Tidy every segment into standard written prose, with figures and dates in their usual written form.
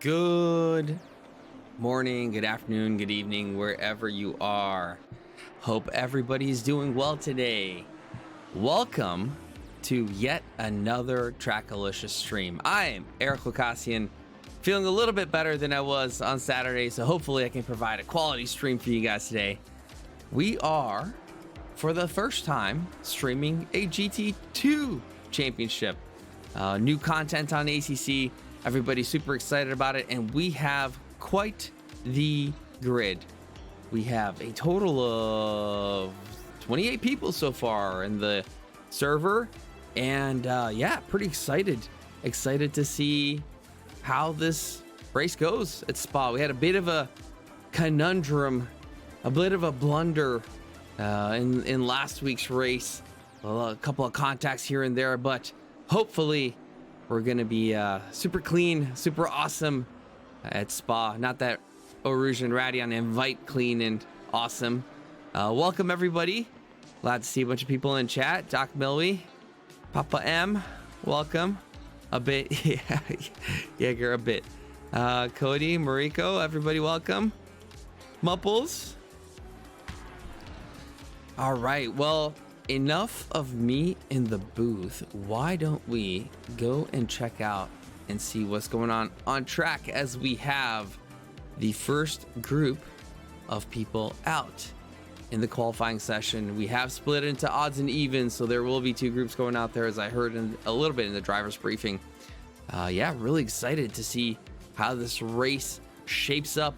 Good morning, good afternoon, good evening, wherever you are. Hope everybody's doing well today. Welcome to yet another TRACKILICIOUS stream. I am Ghoukasian, feeling a little bit better than I was on Saturday, so hopefully I can provide a quality stream for you guys today. We are, for the first time, streaming a GT2 championship. New content on ACC. Everybody's super excited about it, and we have quite the grid. We have a total of 28 people so far in the server, and yeah, pretty excited to see how this race goes at Spa. We had a bit of a conundrum, a bit of a blunder in last week's race. A couple of contacts here and there, but hopefully we're gonna be super clean, super awesome at Spa. Not that Eau Rouge and Radion invite clean and awesome. Welcome everybody. Glad to see a bunch of people in chat. Doc Milwy, Papa M, welcome. A bit, yeah, Jaeger, a bit. Cody, Mariko, everybody welcome. Mupples. All right, well, enough of me in the booth. Why don't we go and check out and see what's going on track, as we have the first group of people out in the qualifying session. We have split into odds and evens, so there will be two groups going out there, as I heard a little bit in the driver's briefing. Yeah, really excited to see how this race shapes up.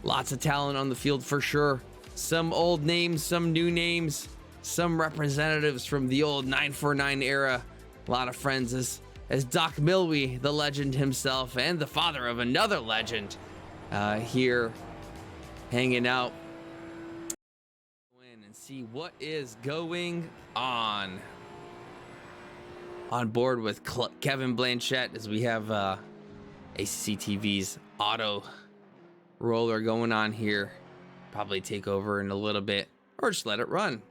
Lots of talent on the field for sure. Some old names, some new names, some representatives from the old 949 era. A lot of friends as Doc Milwy, the legend himself, and the father of another legend, here hanging out. Go in and see what is going on board with Kevin Blanchette, as we have ACCTV's auto roller going on here. Probably take over in a little bit, or just let it run.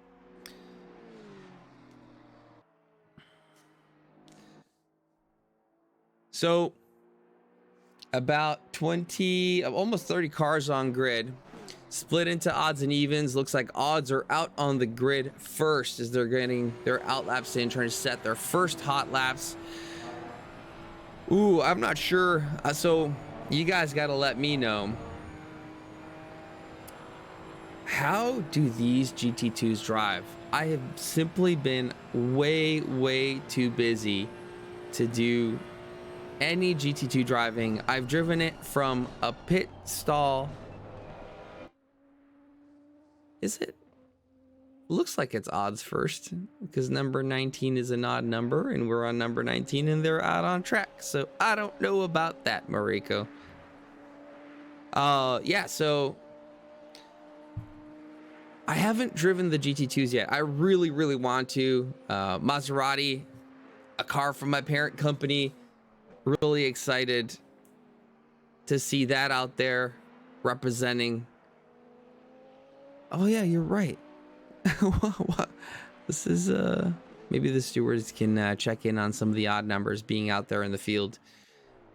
So about 20, almost 30 cars on grid, split into odds and evens. Looks like odds are out on the grid first, as they're getting their out laps in, trying to set their first hot laps. Ooh, I'm not sure. So you guys got to let me know. How do these GT2s drive? I have simply been way too busy to do any GT2 driving. I've driven it from a pit stall. Is it? Looks like it's odds first, because number 19 is an odd number, and we're on number 19 and they're out on track. So I don't know about that, Mariko. Yeah, so I haven't driven the GT2s yet. I really want to. Maserati, a car from my parent company. Really excited to see that out there representing. Oh yeah, you're right. This is maybe the stewards can check in on some of the odd numbers being out there in the field.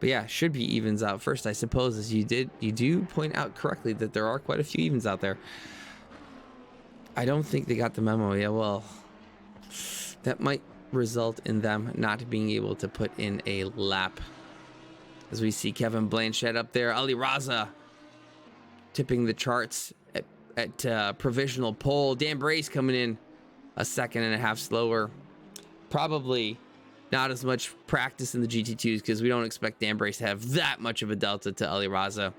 But yeah, should be evens out first, I suppose, as you do point out correctly that there are quite a few evens out there. I don't think they got the memo. Yeah, well, that might result in them not being able to put in a lap, as we see Kevin Blanchette up there. Ali Raza tipping the charts at provisional pole. Dan Brace coming in a second and a half slower. Probably not as much practice in the GT2s, because we don't expect Dan Brace to have that much of a delta to Ali Raza.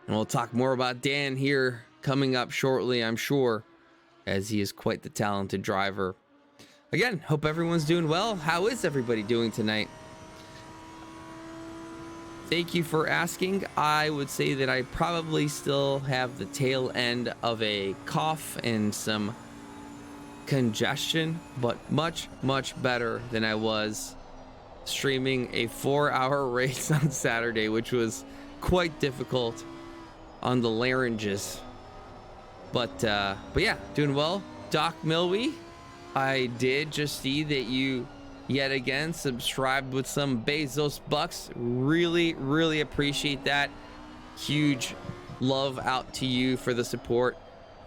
And we'll talk more about Dan here coming up shortly, I'm sure, as he is quite the talented driver. Again, hope everyone's doing well. How is everybody doing tonight? Thank you for asking. I would say that I probably still have the tail end of a cough and some congestion, but much better than I was streaming a 4-hour race on Saturday, which was quite difficult on the larynges. But yeah, doing well. Doc Milwy, I did just see that you yet again. Subscribed with some Bezos bucks. Really appreciate that. Huge love out to you for the support.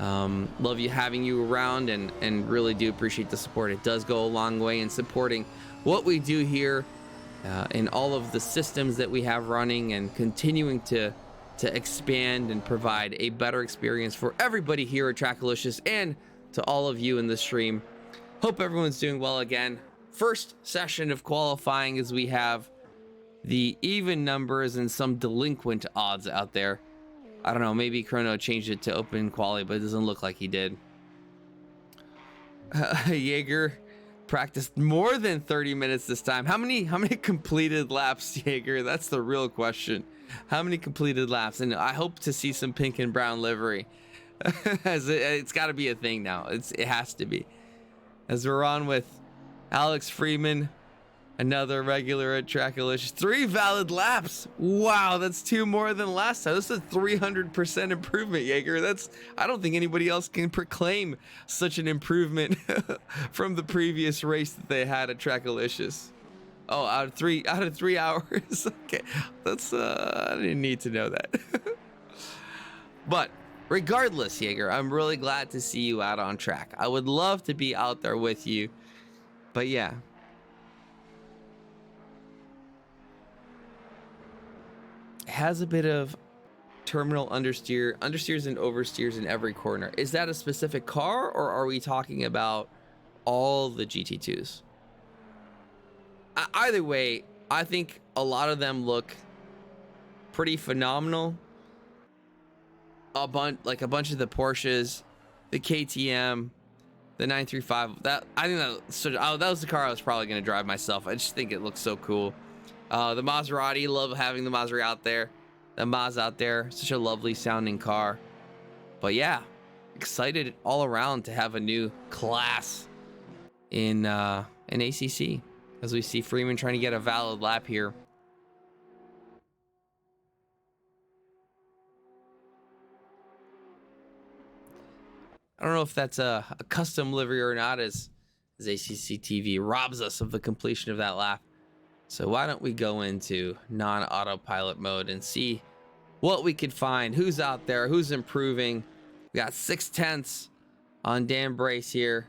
Love you having you around, and really do appreciate the support. It does go a long way in supporting what we do here, and all of the systems that we have running, and continuing to expand and provide a better experience for everybody here at Trackalicious and to all of you in the stream. Hope everyone's doing well again. First session of qualifying, as we have the even numbers and some delinquent odds out there. I don't know, maybe Chrono changed it to open quali, but it doesn't look like he did. Jaeger practiced more than 30 minutes this time. How many completed laps, Jaeger? That's the real question. How many completed laps? And I hope to see some pink and brown livery. As it's got to be a thing now. It has to be. As we're on with Alex Freeman, another regular at Trackalicious. 3 valid laps. Wow, that's 2 more than last time. This is a 300% improvement, Jaeger. I don't think anybody else can proclaim such an improvement from the previous race that they had at Trackalicious. Oh, out of 3 hours. Okay, that's I didn't need to know that. But regardless, Jaeger, I'm really glad to see you out on track. I would love to be out there with you, but yeah. It has a bit of terminal understeers and oversteers in every corner. Is that a specific car, or are we talking about all the GT2s? Either way, I think a lot of them look pretty phenomenal. A bunch of the Porsches, the KTM, the 935. That was the car I was probably going to drive myself. I just think it looks so cool. The Maserati, love having the Maserati out there. The Maz out there, such a lovely sounding car. But yeah, excited all around to have a new class in ACC. As we see Freeman trying to get a valid lap here. I don't know if that's a custom livery or not, as ACC TV robs us of the completion of that lap. So why don't we go into non-autopilot mode and see what we could find, who's out there, who's improving. We got 6/10 on Dan Brace here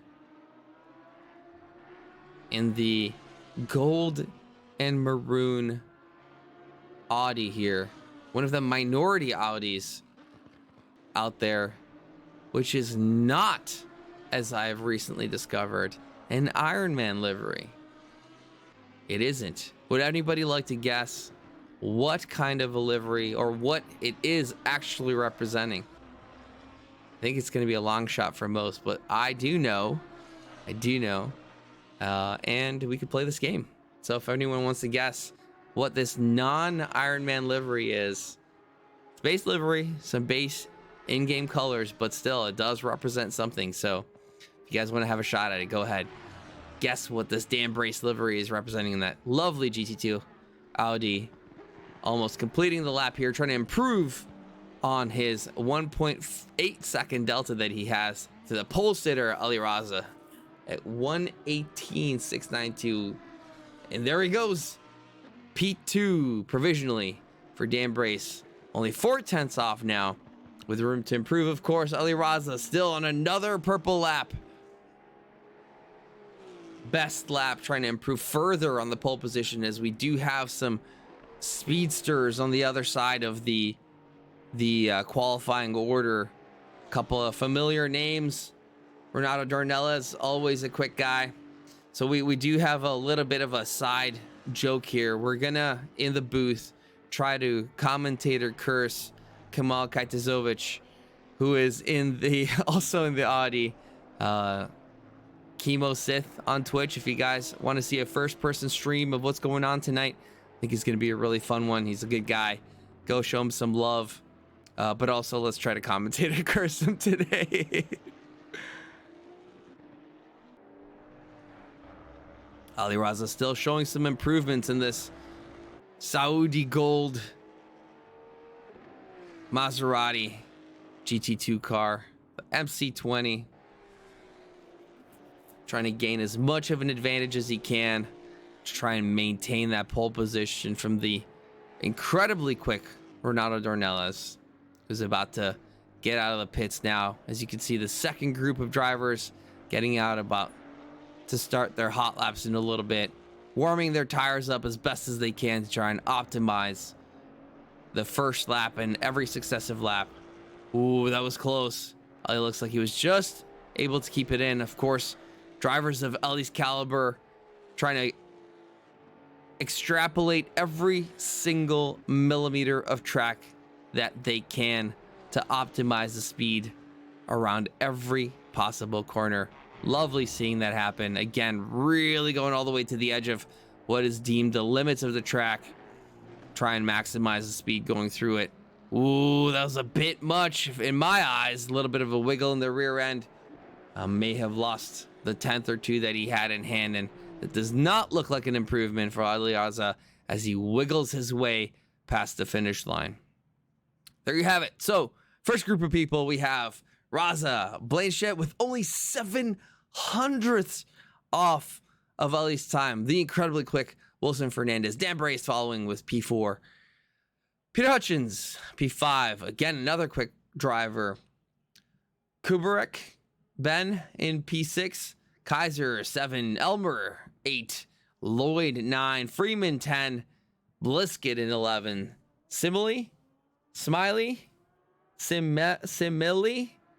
in the gold and maroon Audi here, one of the minority Audis out there, which is not, as I have recently discovered, an Ironman livery. It isn't. Would anybody like to guess what kind of a livery, or what it is actually representing? I think it's going to be a long shot for most, but I do know, and we could play this game. So if anyone wants to guess what this non-Ironman livery is, it's base livery, some base in-game colors, but still it does represent something. So if you guys want to have a shot at it, go ahead. Guess what this Dan Brace livery is representing in that lovely GT2 Audi. Almost completing the lap here, trying to improve on his 1.8 second delta that he has to the pole sitter Ali Raza at 1:18.692. And there he goes. P2 provisionally for Dan Brace. Only 4/10 off now, with room to improve, of course. Ali Raza still on another purple lap. Best lap, trying to improve further on the pole position, as we do have some speedsters on the other side of the qualifying order. A couple of familiar names. Renato Darnella's always a quick guy. So we do have a little bit of a side joke here. We're gonna, in the booth, try to commentator curse Kamal Kaitazovic, who is also in the Audi. Chemo Sith on Twitch. If you guys want to see a first-person stream of what's going on tonight, I think it's going to be a really fun one. He's a good guy. Go show him some love. But also, let's try to commentate and curse him today. Ali Raza still showing some improvements in this Saudi gold Maserati GT2 car, the MC20. Trying to gain as much of an advantage as he can. to try and maintain that pole position from the incredibly quick Renato Dornelles, who's about to get out of the pits now. As you can see, the second group of drivers getting out, about to start their hot laps in a little bit, warming their tires up as best as they can to try and optimize the first lap and every successive lap. Ooh, that was close. It looks like he was just able to keep it in. Of course, drivers of Ellie's caliber trying to extrapolate every single millimeter of track that they can to optimize the speed around every possible corner. Lovely seeing that happen. Again, really going all the way to the edge of what is deemed the limits of the track. Try and maximize the speed going through it. Ooh, that was a bit much in my eyes. A little bit of a wiggle in the rear end. May have lost the 10th or 2 that he had in hand, and it does not look like an improvement for Aliaza as he wiggles his way past the finish line. There you have it. So, first group of people, we have Raza Blanchett with only 7/100ths off of Ellie's time. The incredibly quick Wilson Fernandez. Dan Brace following with P4. Peter Hutchins, P5. Again, another quick driver. Kubarek Ben in P6. Kaiser 7. Elmer 8. Lloyd 9. Freeman 10. Bliskett in 11. Smiley,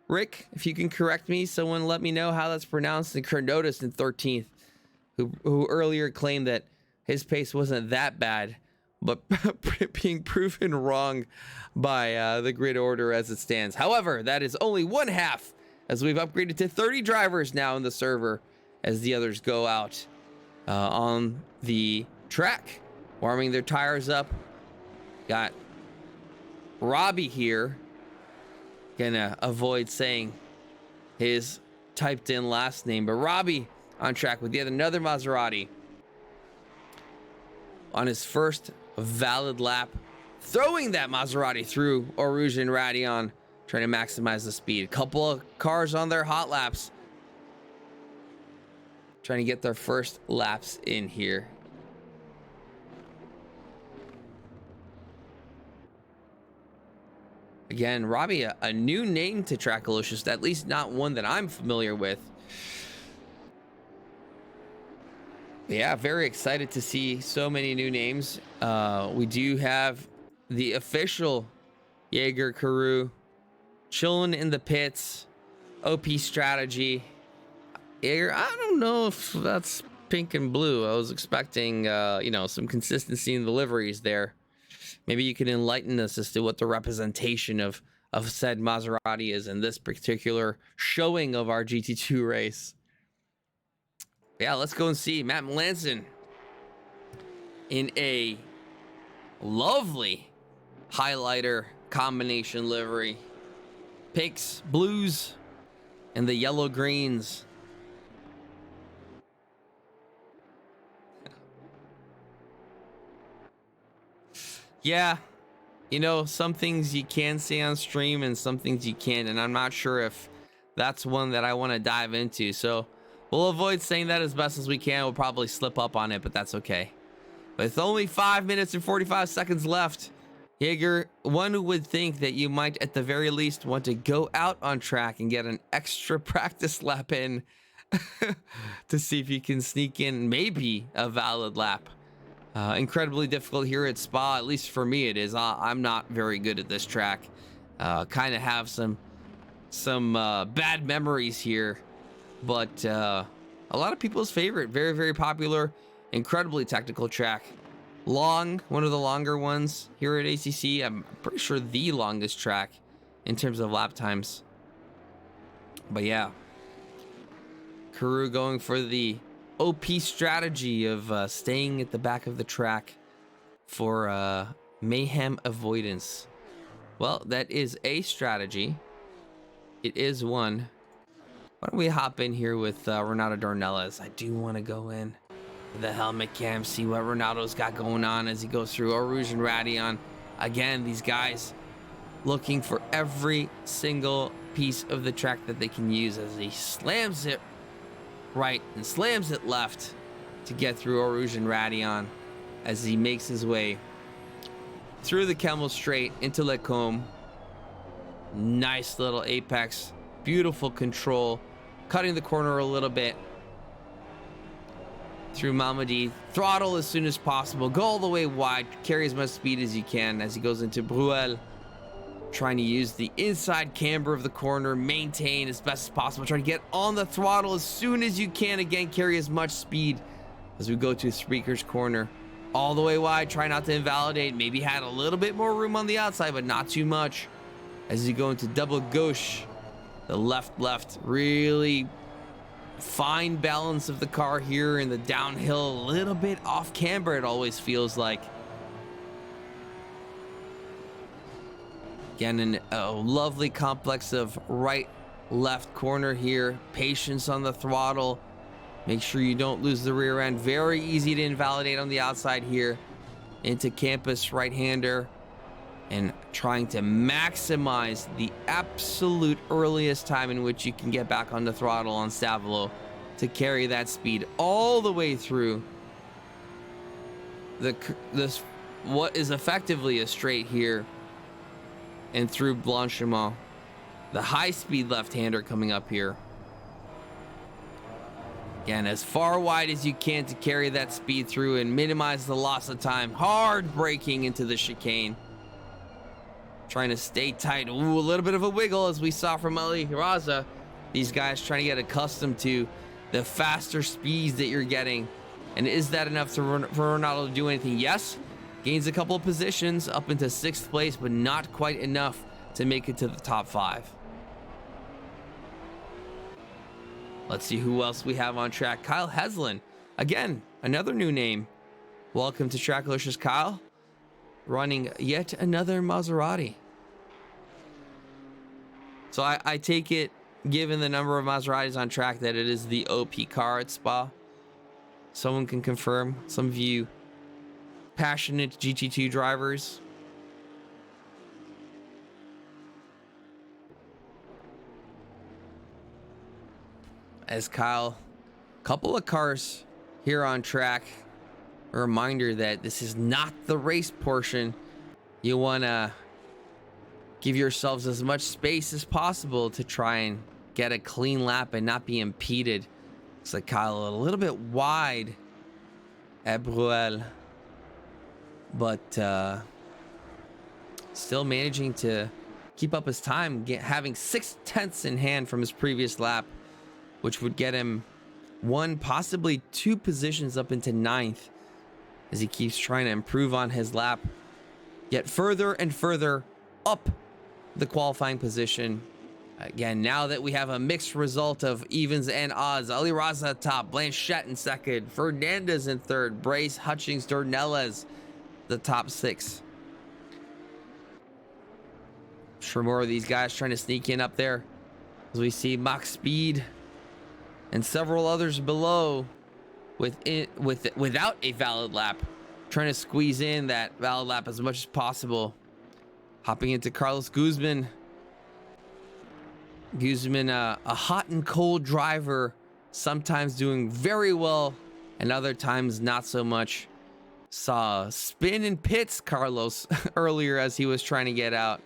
Rick, if you can correct me, someone let me know how that's pronounced. And Kernotis in 13th, who earlier claimed that his pace wasn't that bad, but being proven wrong by the grid order as it stands. However, that is only one half, as we've upgraded to 30 drivers now in the server as the others go out on the track, warming their tires up. Got Robbie here, gonna avoid saying his typed in last name, but Robbie on track with yet another Maserati on his first valid lap, throwing that Maserati through Oruge and Radion, trying to maximize the speed. A couple of cars on their hot laps, trying to get their first laps in here. Again, Robbie, a new name to Trackalicious, at least not one that I'm familiar with. Yeah, very excited to see so many new names. We do have the official Jaeger Carew chilling in the pits. OP strategy. Jaeger, I don't know if that's pink and blue. I was expecting, some consistency in the liveries there. Maybe you can enlighten us as to what the representation of said Maserati is in this particular showing of our GT2 race. Yeah, let's go and see Matt Melanson in a lovely highlighter combination livery. Pinks, blues, and the yellow greens. Yeah, some things you can see on stream and some things you can't, and I'm not sure if that's one that I want to dive into, so we'll avoid saying that as best as we can. We'll probably slip up on it, but that's okay. With only 5 minutes and 45 seconds left, Jaeger, one would think that you might at the very least want to go out on track and get an extra practice lap in to see if you can sneak in maybe a valid lap. Incredibly difficult here at Spa, at least for me it is. I'm not very good at this track. Kind of have some bad memories here, but a lot of people's favorite. Very, very popular, incredibly technical track. Long, one of the longer ones here at ACC. I'm pretty sure the longest track in terms of lap times. But yeah, Carew going for the OP strategy of staying at the back of the track for mayhem avoidance. Well, that is a strategy. It is one. Why don't we hop in here with Renato Dornelles? I do want to go in the helmet cam, see what Renato's got going on as he goes through Oruge and Radion. Again, these guys looking for every single piece of the track that they can use as he slams it right and slams it left. to get through Orouge and Radion as he makes his way through the Kemmel Straight into Lecombe. Nice little apex, beautiful control, cutting the corner a little bit through Malmedy. Throttle as soon as possible, go all the way wide, carry as much speed as you can as he goes into Bruel, trying to use the inside camber of the corner, maintain as best as possible, trying to get on the throttle as soon as you can. Again, carry as much speed as we go to Speaker's corner, all the way wide, try not to invalidate. Maybe had a little bit more room on the outside, but not too much as you go into double gauche. The left, really fine balance of the car here in the downhill, a little bit off camber, it always feels like. Again, a lovely complex of right, left corner here. Patience on the throttle. Make sure you don't lose the rear end. Very easy to invalidate on the outside here. Into Campus right-hander. And trying to maximize the absolute earliest time in which you can get back on the throttle on Stavolo to carry that speed all the way through this what is effectively a straight here and through Blanchimont. The high-speed left-hander coming up here. Again, as far wide as you can to carry that speed through and minimize the loss of time. Hard braking into the chicane. Trying to stay tight. Ooh, a little bit of a wiggle as we saw from Ali Raza. These guys trying to get accustomed to the faster speeds that you're getting. And is that enough for Ronaldo to do anything? Yes. Gains a couple of positions up into 6th place, but not quite enough to make it to the top 5. Let's see who else we have on track. Kyle Heslin. Again, another new name. Welcome to Tracklicious, Kyle. Running yet another Maserati. So I take it, given the number of Maseratis on track, that it is the OP car at Spa. Someone can confirm. Some of you passionate GT2 drivers. As Kyle, couple of cars here on track. A reminder that this is not the race portion. You want to give yourselves as much space as possible to try and get a clean lap and not be impeded. Looks like Kyle a little bit wide at Bruel, but still managing to keep up his time, having 6/10 in hand from his previous lap, which would get him 1, possibly 2 positions up into 9th. As he keeps trying to improve on his lap, get further and further up the qualifying position. Again, now that we have a mixed result of evens and odds, Ali Raza top, Blanchette in 2nd, Fernandez in 3rd, Brace, Hutchings, Dornelles the top 6. Sure, more of these guys trying to sneak in up there as we see Mach Speed and several others below without a valid lap, trying to squeeze in that valid lap as much as possible. Hopping into Carlos Guzman. A hot and cold driver, sometimes doing very well and other times not so much. Saw a spin in pits, Carlos, earlier as he was trying to get out.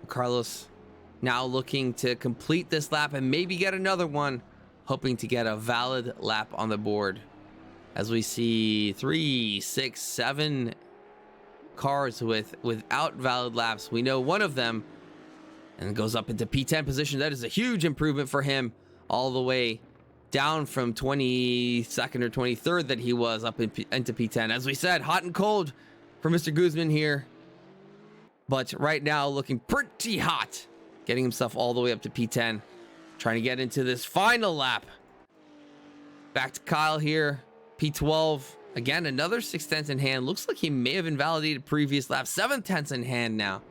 Carlos now looking to complete this lap and maybe get another one, hoping to get a valid lap on the board. As we see 3, 6, 7 cars without valid laps. We know one of them and goes up into P10 position. That is a huge improvement for him, all the way down from 22nd or 23rd that he was up into P10. As we said, hot and cold for Mr. Guzman here. But right now looking pretty hot, getting himself all the way up to P10, trying to get into this final lap. Back to Kyle here, P12. Again, another 6/10 in hand. Looks like he may have invalidated previous lap. 7/10 in hand now.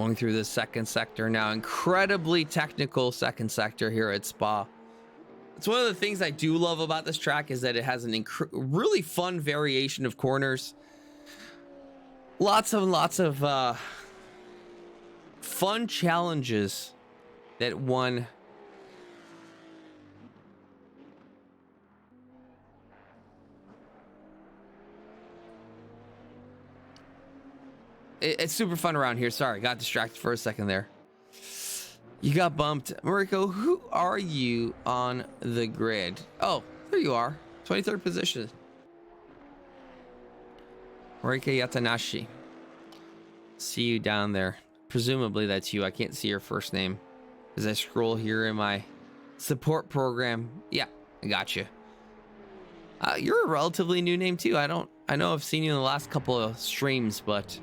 Going through the second sector now. Incredibly technical second sector here at Spa. It's one of the things I do love about this track is that it has an really fun variation of corners. Lots of fun challenges that one it's super fun around here. Sorry, got distracted for a second there. You got bumped. Mariko, who are you on the grid? Oh, there you are. 23rd position. Marika Yatanashi. See you down there. Presumably that's you. I can't see your first name as I scroll here in my support program. Yeah, I got you. You're a relatively new name too. I know I've seen you in the last couple of streams, but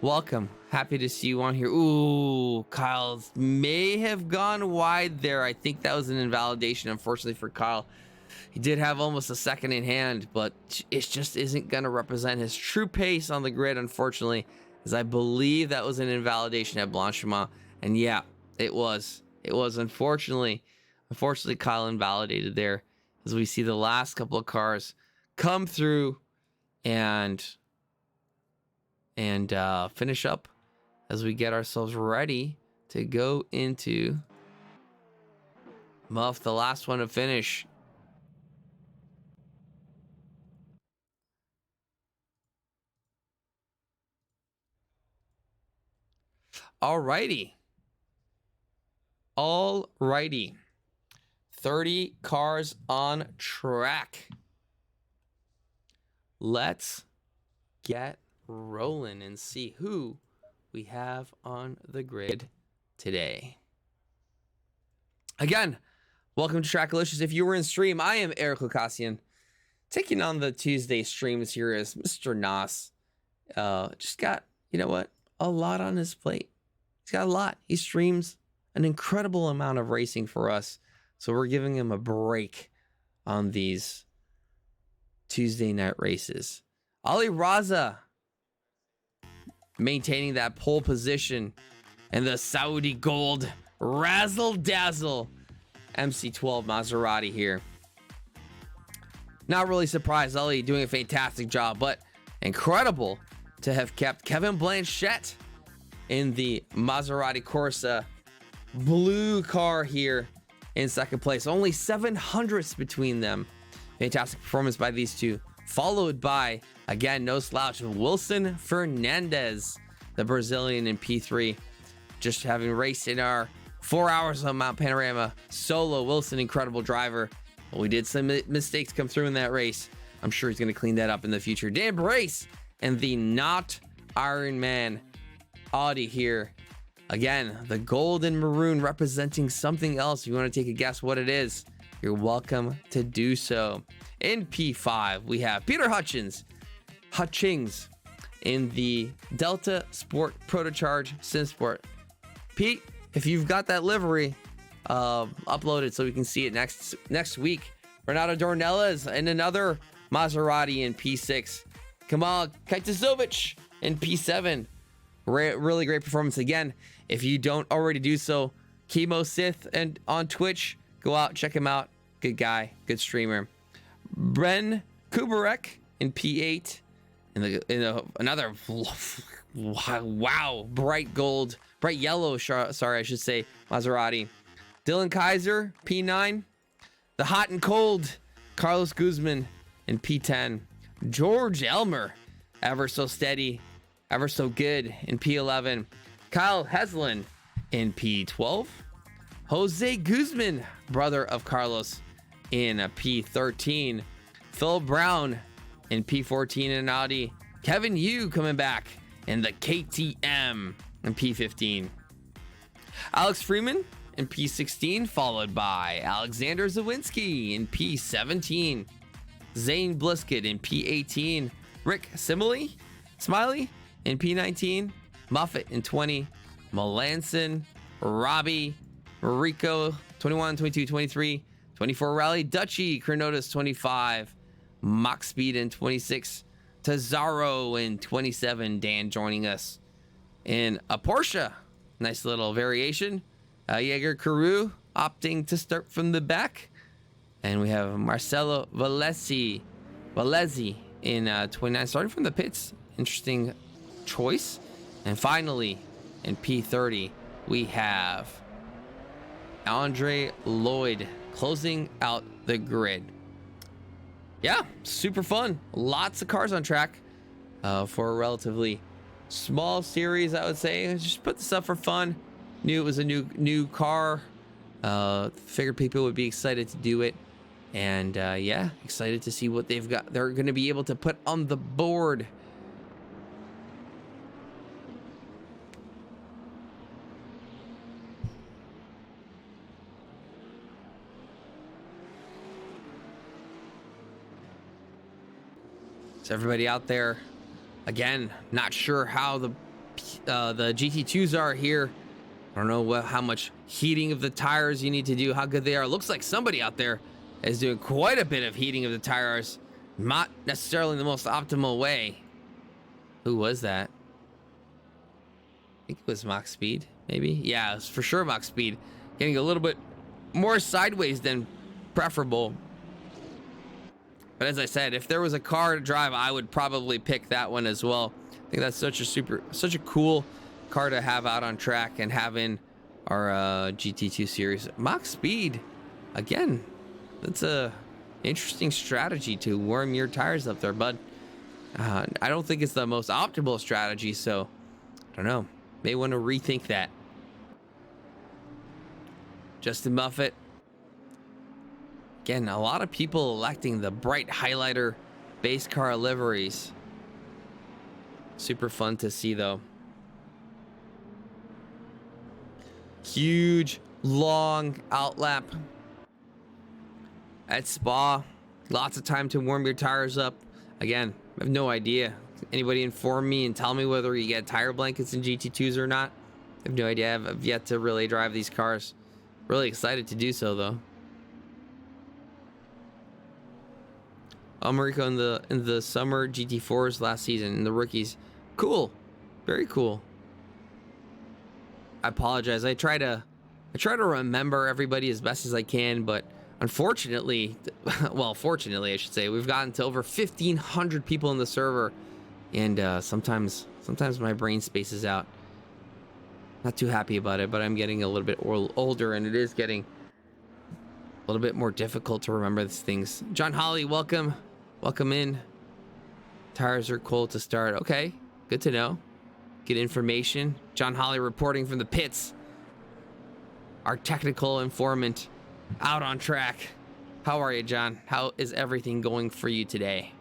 welcome. Happy to see you on here. Ooh, Kyle may have gone wide there. I think that was an invalidation, unfortunately, for Kyle. He did have almost a second in hand, but it just isn't going to represent his true pace on the grid, unfortunately, as I believe that was an invalidation at Blanchimont. And yeah, it was. It was, unfortunately, Kyle invalidated there as we see the last couple of cars come through and finish up as we get ourselves ready to go into Muff, the last one to finish. Alrighty. 30 cars on track. Let's get rolling and see who we have on the grid today. Again, welcome to Trackalicious. If you were in stream, I am Eric Ghoukasian, taking on the Tuesday streams here as Mr. Nas. Just got, you know what, a lot on his plate. He's got a lot. He streams an incredible amount of racing for us, so we're giving him a break on these Tuesday night races. Ali Raza maintaining that pole position, and the Saudi gold razzle dazzle MC12 Maserati here. Not really surprised. Ali doing a fantastic job, but incredible to have kept Kevin Blanchett in the Maserati Corsa blue car here in second place. Only 700ths between them. Fantastic performance by these two, followed by, again, no slouch, Wilson Fernandez, the Brazilian in P3. Just having raced in our 4 hours on Mount Panorama solo. Wilson, incredible driver. But we did some mistakes come through in that race. I'm sure he's going to clean that up in the future. Dan Brace and the not Iron Man Audi here. Again, the gold and maroon representing something else. If you want to take a guess what it is, you're welcome to do so. In P5, we have Peter Hutchings in the Delta Sport Protocharge SimSport. Pete, if you've got that livery, upload it so we can see it next week. Renato Dornelas in another Maserati in P6. Kamal Kajtazovic in P7. Really great performance again. If you don't already do so, Chemo Sith and on Twitch, go out, check him out. Good guy, good streamer. Bren Kubarek in P8. Another wow, bright yellow, sorry, I should say, Maserati. Dylan Kaiser, P9. The hot and cold Carlos Guzman in P10. George Elmer, ever so steady, ever so good in P11. Kyle Heslin in P12. Jose Guzman, brother of Carlos, in a P13. Phil Brown in P14 in an Audi. Kevin Yu coming back in the KTM in P15. Alex Freeman in P16, followed by Alexander Zawinski in P17. Zane Bliskett in P18. Rick Smiley in P19. Muffet in 20. Melanson, Robbie, Rico, 21, 22, 23. 24 Rally Dutchy, Chronotis 25. Mach Speed in 26. Tazaro in 27. Dan joining us in a Porsche Nice little variation. Jaeger Carew opting to start from the back. And we have Marcelo Valesi in 29, starting from the pits. Interesting choice. And finally, in P30, we have Andre Lloyd closing out the grid. Yeah, super fun. Lots of cars on track for a relatively small series, I would say. Just put this up for fun. Knew it was a new car. Figured people would be excited to do it. And yeah, excited to see what they're going to be able to put on the board. So everybody out there, again, not sure how the GT2s are here. I don't know how much heating of the tires you need to do, how good they are. Looks like somebody out there is doing quite a bit of heating of the tires. Not necessarily the most optimal way. Who was that? I think it was Max Speed, maybe? Yeah, it was for sure Max Speed. Getting a little bit more sideways than preferable. But as I said, if there was a car to drive, I would probably pick that one as well. I think that's such a cool car to have out on track and have in our GT2 series. Max Speed, again, that's a interesting strategy to warm your tires up there, bud. I don't think it's the most optimal strategy, so I don't know. May want to rethink that. Justin Buffett. Again, a lot of people electing the bright highlighter base car liveries. Super fun to see, though. Huge, long outlap at Spa. Lots of time to warm your tires up. Again, I have no idea. Anybody inform me and tell me whether you get tire blankets in GT2s or not? I have no idea. I've yet to really drive these cars. Really excited to do so, though. America in the summer GT4s last season in the rookies. Cool. Very cool. I apologize. I try to remember everybody as best as I can, but unfortunately, well, fortunately I should say, we've gotten to over 1,500 people in the server, and sometimes my brain spaces out. Not too happy about it, but I'm getting a little bit older, and it is getting a little bit more difficult to remember these things. John Holly, welcome in. Tires are cold to start. Okay, good to know. Good information. John Holly reporting from the pits. Our technical informant out on track. How are you, John? How is everything going for you today?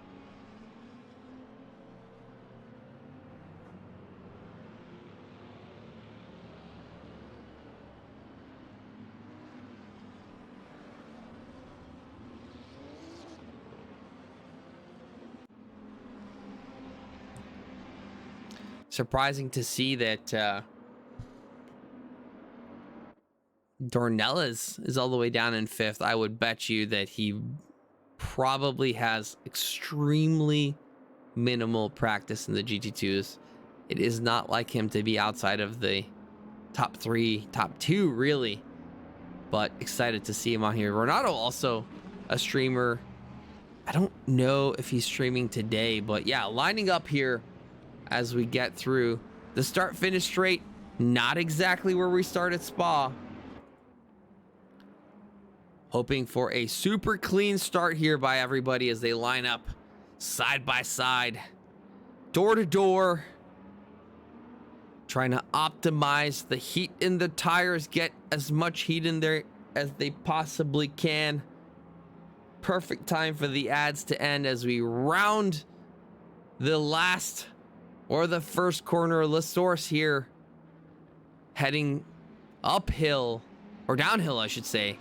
Surprising to see that Dornelas is all the way down in 5th. I would bet you that he probably has extremely minimal practice in the GT2s. It is not like him to be outside of the top 3, top 2, really. But excited to see him on here. Renato also a streamer. I don't know if he's streaming today, but yeah, lining up here as we get through the start-finish straight. Not exactly where we start at Spa. Hoping for a super clean start here by everybody as they line up side by side, door to door, trying to optimize the heat in the tires, get as much heat in there as they possibly can. Perfect time for the ads to end as we round the last or the first corner of La Source here, heading uphill, or downhill, I should say,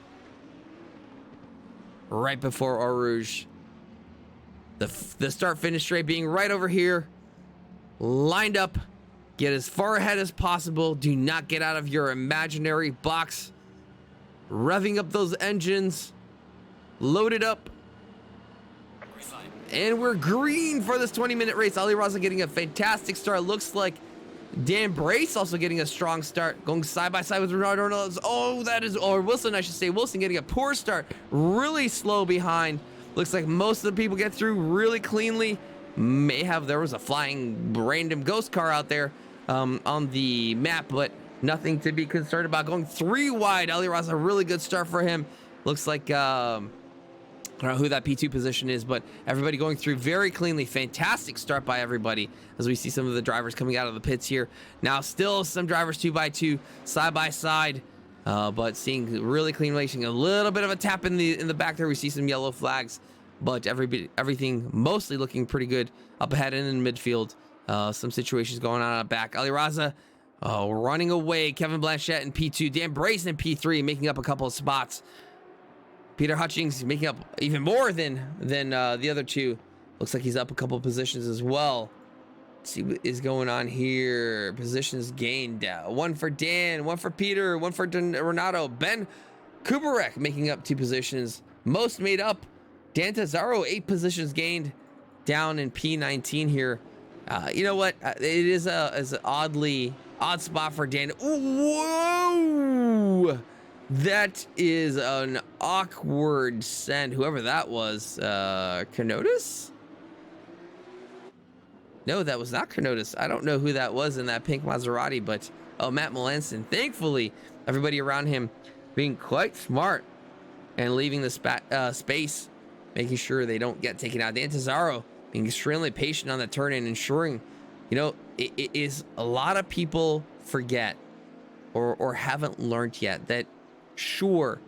right before Eau Rouge. The start-finish straight being right over here, lined up. Get as far ahead as possible. Do not get out of your imaginary box. Revving up those engines. Load it up. And we're green for this 20-minute race. Ali Raza getting a fantastic start. Looks like Dan Brace also getting a strong start, going side by side with Ronaldo. Or Wilson, I should say. Wilson getting a poor start, really slow behind. Looks like most of the people get through really cleanly. There was a flying random ghost car out there on the map, but nothing to be concerned about. Going 3 wide. Ali Raza, a really good start for him. Looks like I don't know who that P2 position is, but everybody going through very cleanly. Fantastic start by everybody as we see some of the drivers coming out of the pits here. Now still some drivers 2x2, side by side, but seeing really clean racing. A little bit of a tap in the back there. We see some yellow flags, but everything mostly looking pretty good up ahead and in midfield. Some situations going on the back. Ali Raza running away. Kevin Blanchette in P2. Dan Brace in P3, making up a couple of spots. Peter Hutchings making up even more than the other two. Looks like he's up a couple positions as well. Let's see what is going on here. Positions gained. One for Dan, one for Peter, one for Renato. Ben Kubarek making up 2 positions. Most made up. Dan Tazaro, 8 positions gained down in P19 here. You know what? It is an odd spot for Dan. Whoa! That is an awkward send. Whoever that was, Kenotis? No, that was not Kenotis. I don't know who that was in that pink Maserati, but Matt Melanson. Thankfully, everybody around him being quite smart and leaving the space, making sure they don't get taken out. Dan Tazaro being extremely patient on the turn and ensuring, it is a lot of people forget or haven't learned yet that Sure,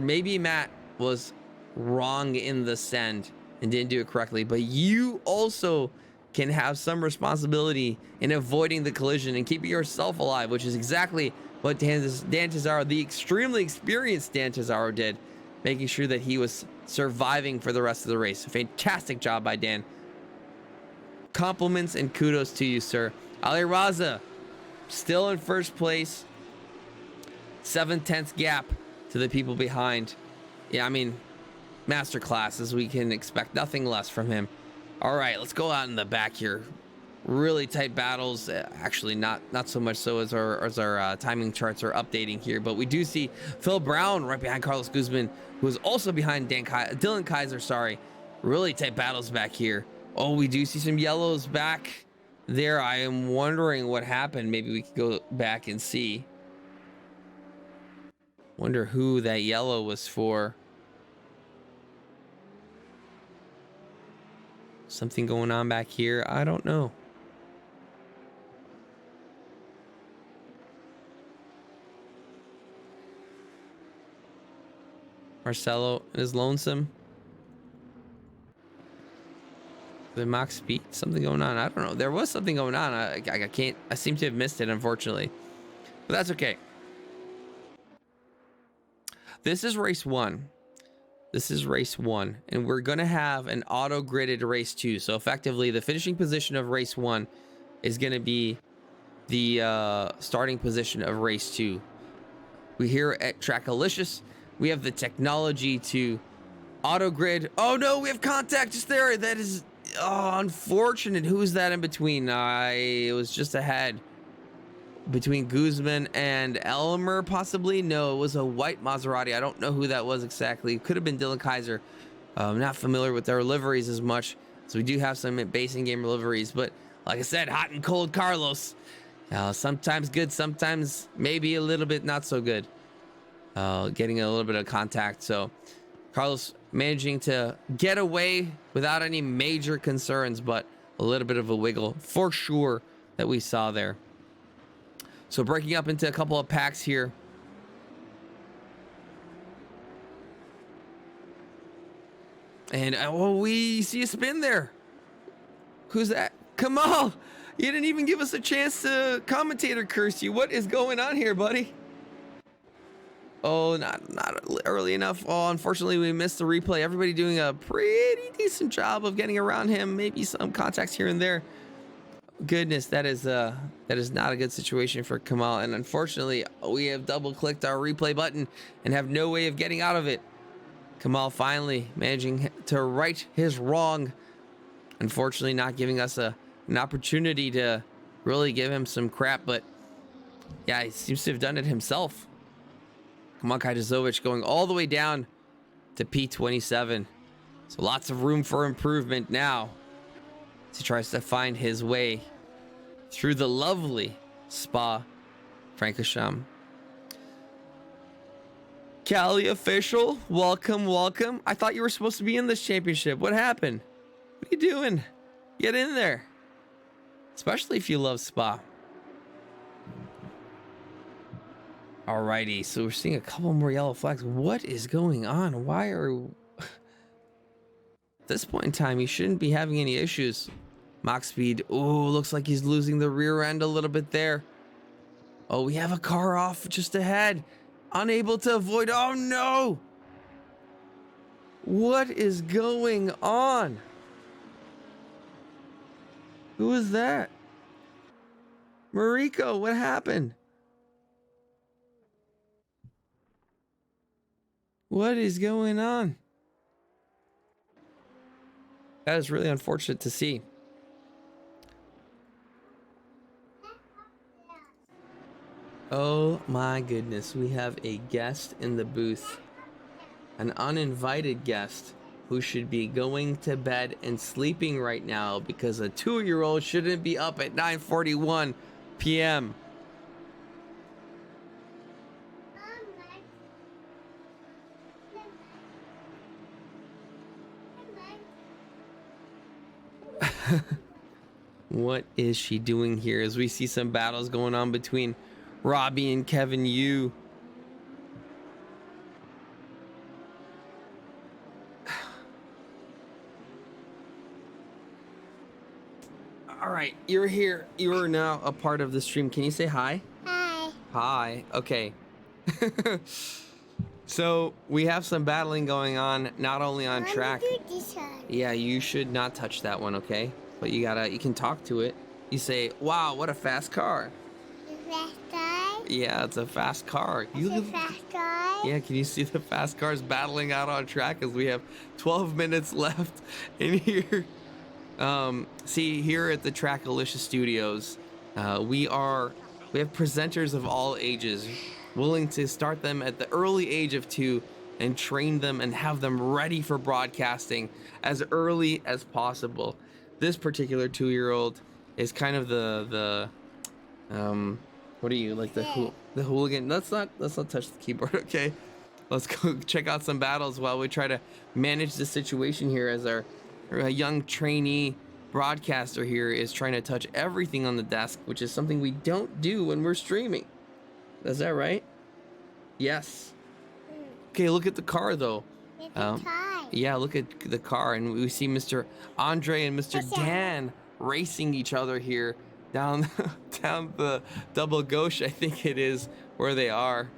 maybe Matt was wrong in the send and didn't do it correctly, but you also can have some responsibility in avoiding the collision and keeping yourself alive, which is exactly what Dan Tazaro, the extremely experienced Dan Tazaro, did, making sure that he was surviving for the rest of the race. Fantastic job by Dan. Compliments and kudos to you, sir. Ali Raza still in first place. 7/10 gap to the people behind. Yeah, I mean, masterclass, as we can expect nothing less from him. All right, let's go out in the back here. Really tight battles. Actually, not so much so as our timing charts are updating here, but we do see Phil Brown right behind Carlos Guzman, who is also behind Dylan Kaiser. Sorry, really tight battles back here. Oh, we do see some yellows back there. I am wondering what happened. Maybe we could go back and see. Wonder who that yellow was for. Something going on back here. I don't know. Marcelo is lonesome. The mock speed. Something going on. I don't know. There was something going on. I seem to have missed it, unfortunately. But that's okay. This is race 1. This is race 1, and we're going to have an auto-gridded race 2. So effectively, the finishing position of race 1 is going to be the starting position of race 2. We here at Trackalicious, we have the technology to auto-grid. Oh no, we have contact just there. That is unfortunate. Who's that in between? It was just ahead. Between Guzman and Elmer, possibly? No, it was a white Maserati. I don't know who that was exactly. Could have been Dylan Kaiser. I'm not familiar with their liveries as much, so we do have some base in-game liveries. But like I said, hot and cold Carlos. Sometimes good, sometimes maybe a little bit not so good. Getting a little bit of contact. So Carlos managing to get away without any major concerns, but a little bit of a wiggle for sure that we saw there. So breaking up into a couple of packs here. And we see a spin there. Who's that? Kamal! You didn't even give us a chance to commentator curse you. What is going on here, buddy? Oh, not early enough. Oh, unfortunately, we missed the replay. Everybody doing a pretty decent job of getting around him. Maybe some contacts here and there. Goodness, that is not a good situation for Kamal, and unfortunately we have double clicked our replay button and have no way of getting out of it. Kamal finally managing to right his wrong, unfortunately not giving us an opportunity to really give him some crap, but yeah, he seems to have done it himself. Commentator going all the way down to P27. So lots of room for improvement now as he tries to find his way through the lovely Spa Francorchamps. Cali official, welcome, welcome. I thought you were supposed to be in this championship. What happened? What are you doing? Get in there. Especially if you love Spa. Alrighty, so we're seeing a couple more yellow flags. What is going on? Why are... At this point in time, he shouldn't be having any issues. Mach speed. Oh, looks like he's losing the rear end a little bit there. Oh, we have a car off just ahead. Unable to avoid. Oh, no. What is going on? Who is that? Mariko, what happened? What is going on? That is really unfortunate to see. Oh my goodness, we have a guest in the booth. An uninvited guest who should be going to bed and sleeping right now because a 2-year-old shouldn't be up at 9:41 p.m. What is she doing here as we see some battles going on between Robbie and Kevin Yu? All right, you're here. You're now a part of the stream. Can you say hi? Hi. Hi. Okay. So we have some battling going on, not only on track. Yeah, you should not touch that one, okay? But you can talk to it. You say, "Wow, what a fast car!" A fast car? Yeah, it's a fast car. It's a fast car? Yeah, can you see the fast cars battling out on track as we have 12 minutes left in here? See, here at the TRACKILICIOUS Studios, we have presenters of all ages, willing to start them at the early age of 2 and train them and have them ready for broadcasting as early as possible. This particular 2-year-old is kind of the what are you, like the hooligan? Let's not touch the keyboard, okay? Let's go check out some battles while we try to manage the situation here as our young trainee broadcaster here is trying to touch everything on the desk, which is something we don't do when we're streaming. Is that right? Yes. Okay, look at the car though. Yeah, look at the car, and we see Mr. Andre and Mr. Dan racing each other here down the double gauche, I think it is, where they are.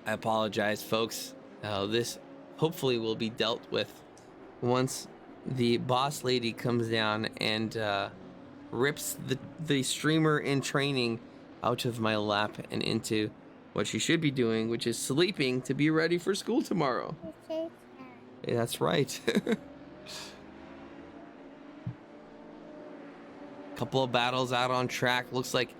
I apologize, folks. This hopefully will be dealt with once the boss lady comes down and rips the streamer in training out of my lap and into what she should be doing, which is sleeping to be ready for school tomorrow. Yeah, that's right. Couple of battles out on track. Looks like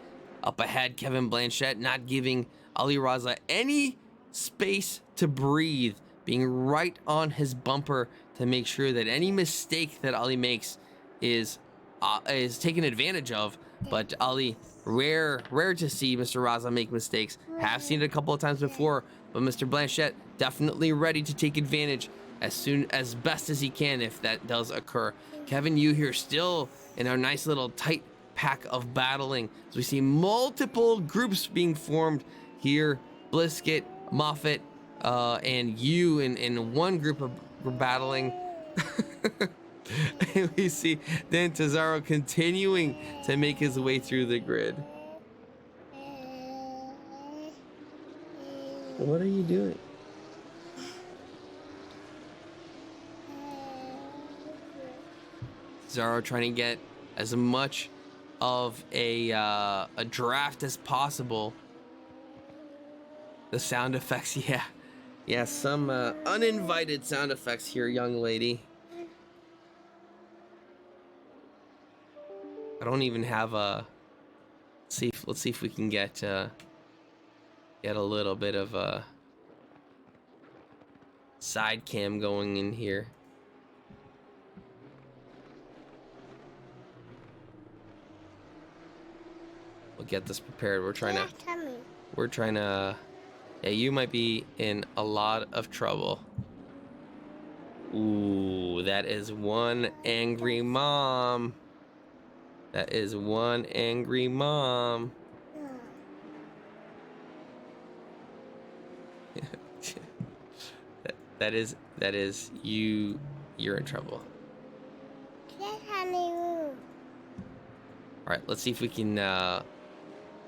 up ahead, Kevin Blanchette not giving Ali Raza any space to breathe, being right on his bumper to make sure that any mistake that Ali makes is taken advantage of. But Ali, rare to see Mr. Raza make mistakes. Have seen it a couple of times before, but Mr. Blanchette definitely ready to take advantage as best as he can if that does occur. Kevin Yu here still in our nice little tight pack of battling. So we see multiple groups being formed here. Blisket, Moffat, and Yu in one group of battling. And we see Dan Tazaro continuing to make his way through the grid. What are you doing? Tazaro trying to get as much of a draft as possible. The sound effects, yeah, some uninvited sound effects here, young lady. don't even have a. Let's see if we can get a little bit of a side cam going in here. We'll get this prepared. We're trying to. Yeah, you might be in a lot of trouble. Ooh, that is one angry mom. That is one angry mom. that is you. You're in trouble. Yes, honey. All right, let's see if we can. No.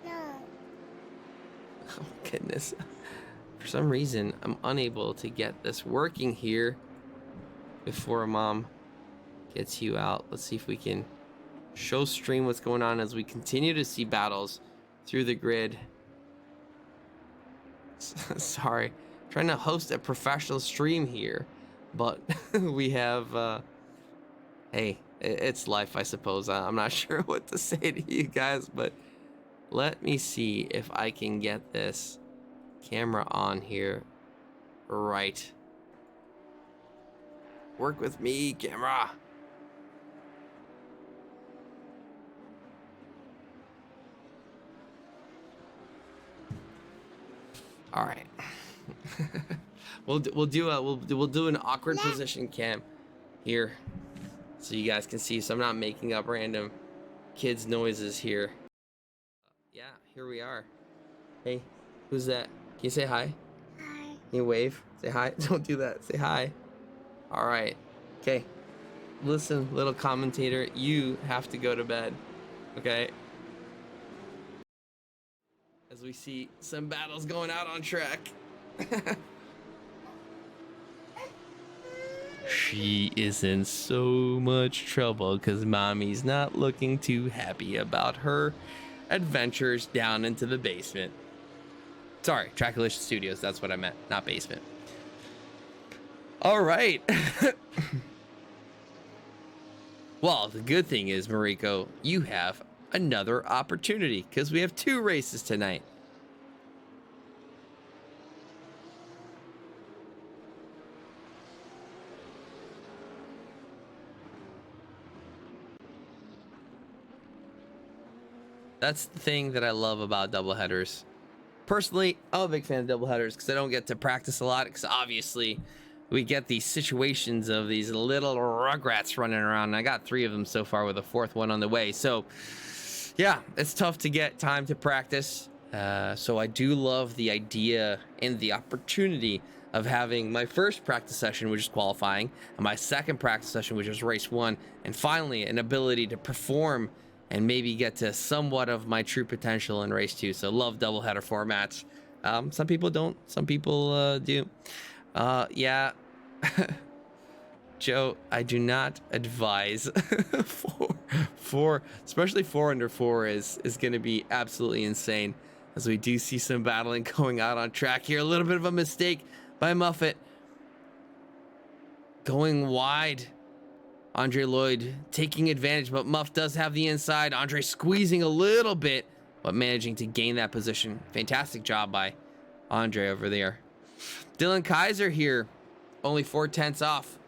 Oh my goodness. For some reason, I'm unable to get this working here before Mom gets you out. Let's see if we can show stream what's going on as we continue to see battles through the grid. Sorry, trying to host a professional stream here, but we have hey, it's life, I suppose. I'm not sure what to say to you guys, but let me see if I can get this camera on here. Right. Work with me, camera. All right. we'll do an awkward position cam here so you guys can see, so I'm not making up random kids noises here. Yeah, here we are. Hey, who's that? Can you say hi? Hi. Can you wave? Say hi. Don't do that. Say hi. All right. Okay. Listen, little commentator, you have to go to bed. Okay? As we see some battles going out on track. She is in so much trouble because Mommy's not looking too happy about her adventures down into the basement. Sorry, TRACKILICIOUS Studios, that's what I meant, not basement. All right. Well, the good thing is, Mariko, you have another opportunity because we have 2 races tonight. That's the thing that I love about doubleheaders. Personally, I'm a big fan of doubleheaders because I don't get to practice a lot, because obviously we get these situations of these little rugrats running around, and I got 3 of them so far with a 4th one on the way. So yeah, it's tough to get time to practice. So I do love the idea and the opportunity of having my first practice session, which is qualifying, and my second practice session, which is race 1, and finally an ability to perform and maybe get to somewhat of my true potential in race 2. So love doubleheader formats. Some people don't, some people do. Yeah. Joe, I do not advise four, especially 4 under 4 is going to be absolutely insane, as we do see some battling going out on track here. A little bit of a mistake by Muffet going wide. Andre Lloyd taking advantage, but Muff does have the inside. Andre squeezing a little bit, but managing to gain that position. Fantastic job by Andre over there. Dylan Kaiser here, only 4/10 off.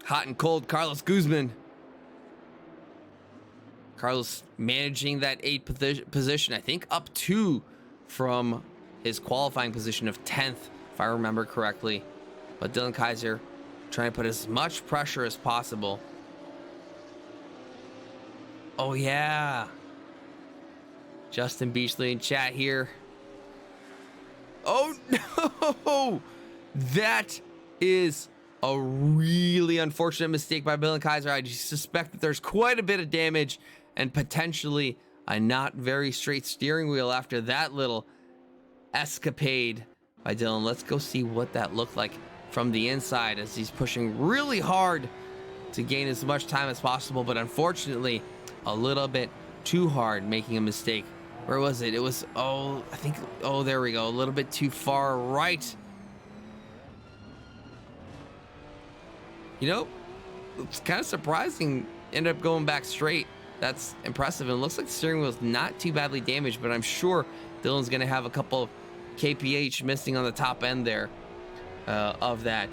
Hot and cold, Carlos Guzman. Carlos managing that 8th position, I think up 2 from his qualifying position of 10th, if I remember correctly. But Dylan Kaiser trying to put as much pressure as possible. Oh yeah. Justin Beachley in chat here. Oh no! That is a really unfortunate mistake by Dylan Kaiser. I just suspect that there's quite a bit of damage and potentially a not very straight steering wheel after that little escapade by Dylan. Let's go see what that looked like from the inside as he's pushing really hard to gain as much time as possible, but unfortunately a little bit too hard, making a mistake. Where was it? It was, oh, I think, oh, there we go, a little bit too far right. You know, it's kind of surprising, ended up going back straight. That's impressive. And it looks like the steering wheel is not too badly damaged, but I'm sure Dylan's going to have a couple of kph missing on the top end there of that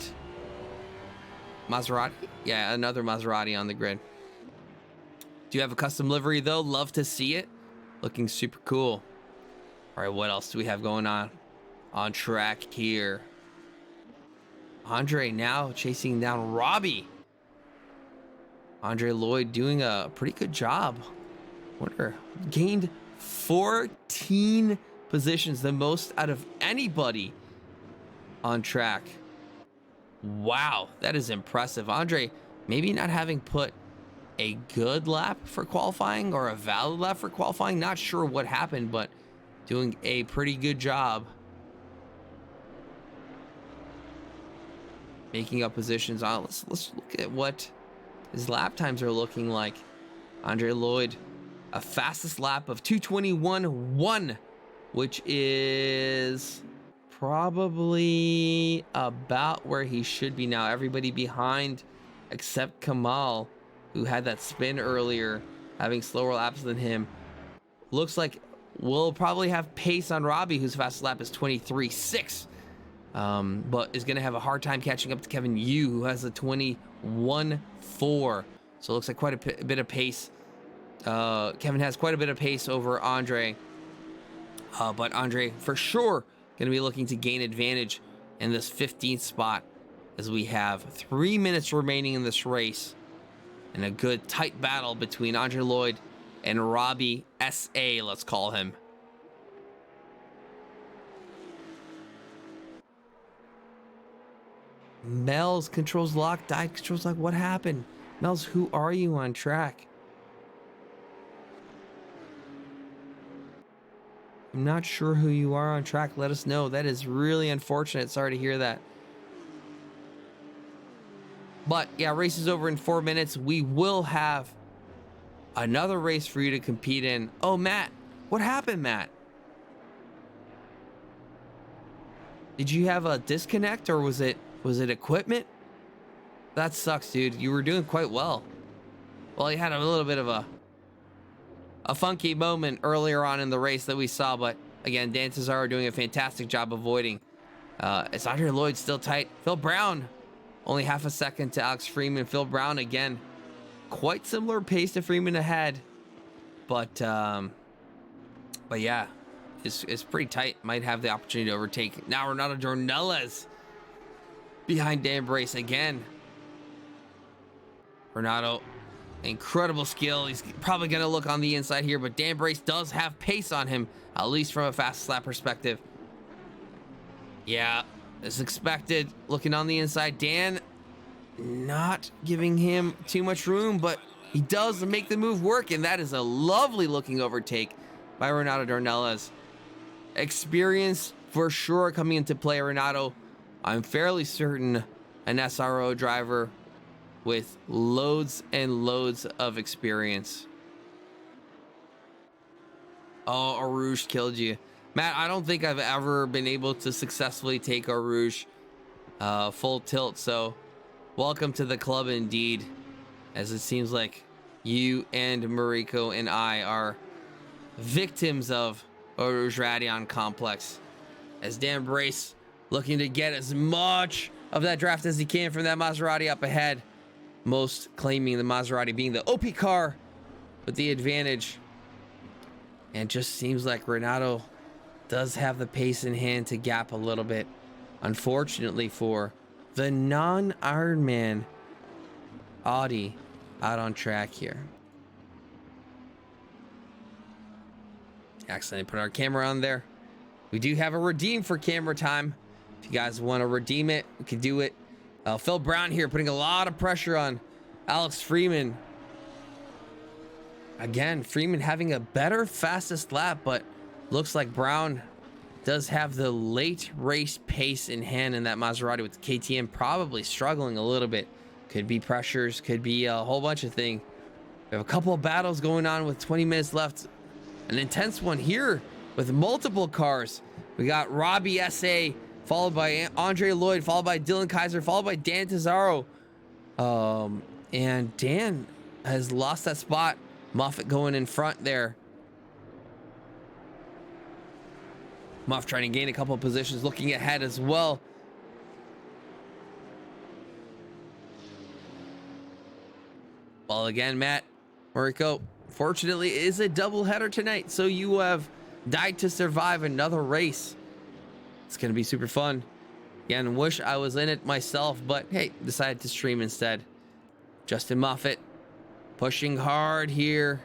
Maserati. Yeah, another Maserati on the grid. Do you have a custom livery though? Love to see it. Looking super cool. All right, what else do we have going on track here? Andre now chasing down Robbie. Andre Lloyd doing a pretty good job. Wonder, gained 14 positions, the most out of anybody on track. Wow, that is impressive. Andre maybe not having put a good lap for qualifying or a valid lap for qualifying. Not sure what happened, but doing a pretty good job making up positions. Let's look at what his lap times are looking like. Andre Lloyd, a fastest lap of 2:21.1, which is probably about where he should be now. Everybody behind except Kamal, who had that spin earlier, having slower laps than him. Looks like we'll probably have pace on Robbie, whose fastest lap is 23.6. But is going to have a hard time catching up to Kevin Yu, who has a 21.4. So it looks like quite a bit of pace. Kevin has quite a bit of pace over Andre. But Andre, for sure, going to be looking to gain advantage in this 15th spot, as we have 3 minutes remaining in this race. And a good tight battle between Andre Lloyd and Robbie S.A., let's call him. Mel's controls lock, died controls lock. What happened? Mel's, who are you on track? I'm not sure who you are on track. Let us know. That is really unfortunate. Sorry to hear that. But yeah, race is over in 4 minutes. We will have another race for you to compete in. Oh, Matt, what happened, Matt? Did you have a disconnect, or was it equipment? That sucks, dude. You were doing quite well. Well, you had a little bit of a funky moment earlier on in the race that we saw, but again, Dan Tesaro doing a fantastic job avoiding. It's Andre Lloyd still tight. Phil Brown only half a second to Alex Freeman. Phil Brown again, quite similar pace to Freeman ahead, but yeah, it's pretty tight. Might have the opportunity to overtake. Now Renato Dornelles behind Dan Brace again. Renato, incredible skill. He's probably gonna look on the inside here, but Dan Brace does have pace on him, at least from a fast lap perspective. Yeah, as expected, looking on the inside. Dan not giving him too much room, but he does make the move work, and that is a lovely looking overtake by Renato Dornelles. Experience for sure coming into play. Renato, I'm fairly certain, an SRO driver with loads and loads of experience. Oh, Arouge killed you. Matt, I don't think I've ever been able to successfully take Arouge full tilt, so welcome to the club indeed, as it seems like you and Mariko and I are victims of Arouge Radion Complex, as Dan Brace looking to get as much of that draft as he can from that Maserati up ahead, most claiming the Maserati being the OP car with the advantage. And just seems like Renato does have the pace in hand to gap a little bit, unfortunately for the non-Ironman Audi out on track here. Accidentally put our camera on there. We do have a redeem for camera time. If you guys want to redeem it, we can do it. Phil Brown here putting a lot of pressure on Alex Freeman. Again, Freeman having a better fastest lap, but looks like Brown does have the late race pace in hand in that Maserati, with KTM probably struggling a little bit. Could be pressures, could be a whole bunch of things. We have a couple of battles going on with 20 minutes left. An intense one here with multiple cars. We got Robbie S.A., followed by Andre Lloyd, followed by Dylan Kaiser, followed by Dan Tesaro. And Dan has lost that spot Moffitt going in front there. Muff trying to gain a couple of positions, looking ahead as well. Well, again, Matt, Mariko, fortunately, it is a doubleheader tonight, so you have died to survive another race. It's going to be super fun. Again, wish I was in it myself, but hey, decided to stream instead. Justin Moffitt pushing hard here.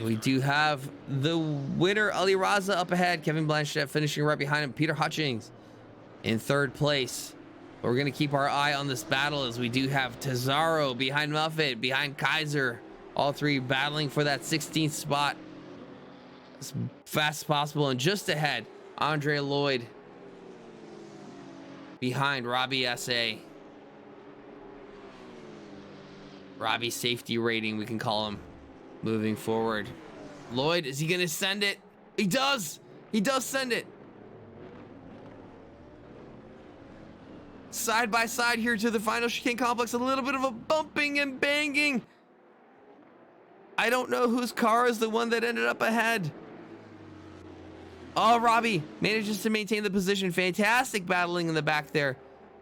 We do have the winner, Ali Raza, up ahead. Kevin Blanchett finishing right behind him. Peter Hutchings in third place. We're going to keep our eye on this battle as we do have Tazaro behind Moffitt, behind Kaiser. All three battling for that 16th spot as fast as possible. And just ahead, Andre Lloyd behind Robbie S.A. Robbie's safety rating, we can call him, moving forward. Lloyd, is he going to send it? He does. He does send it. Side by side here to the final chicane complex. A little bit of a bumping and banging. I don't know whose car is the one that ended up ahead. Oh, Robbie manages to maintain the position. Fantastic battling in the back there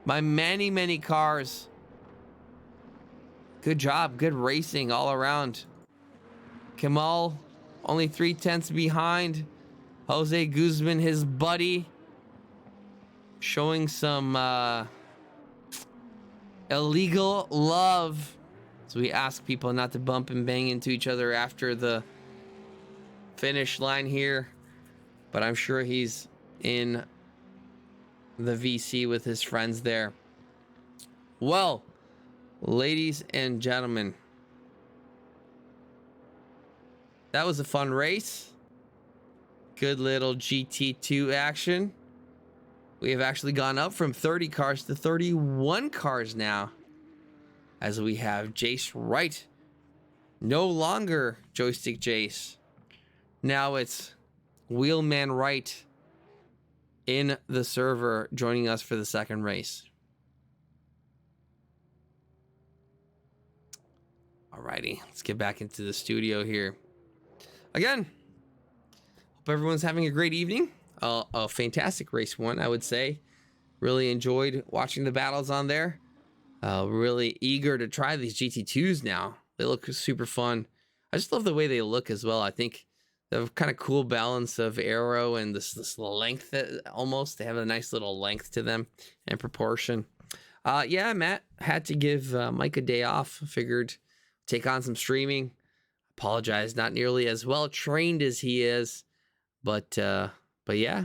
by many, many cars. Good job. Good racing all around. Kamal only 3/10 behind. Jose Guzman, his buddy, showing some illegal love. So we ask people not to bump and bang into each other after the finish line here. But I'm sure he's in the VC with his friends there. Well, ladies and gentlemen, that was a fun race. Good little GT2 action. We have actually gone up from 30 cars to 31 cars now, as we have Jace Wright. No longer Joystick Jace. Now it's Wheelman Wright in the server joining us for the second race. Alrighty, let's get back into the studio here. Again, hope everyone's having a great evening. A fantastic race one, I would say. Really enjoyed watching the battles on there. Really eager to try these GT2s now. They look super fun. I just love the way they look as well. I think they have kind of cool balance of aero and this length almost. They have a nice little length to them and proportion. Yeah, Matt had to give Mike a day off. Figured take on some streaming. Apologize, not nearly as well trained as he is, but yeah,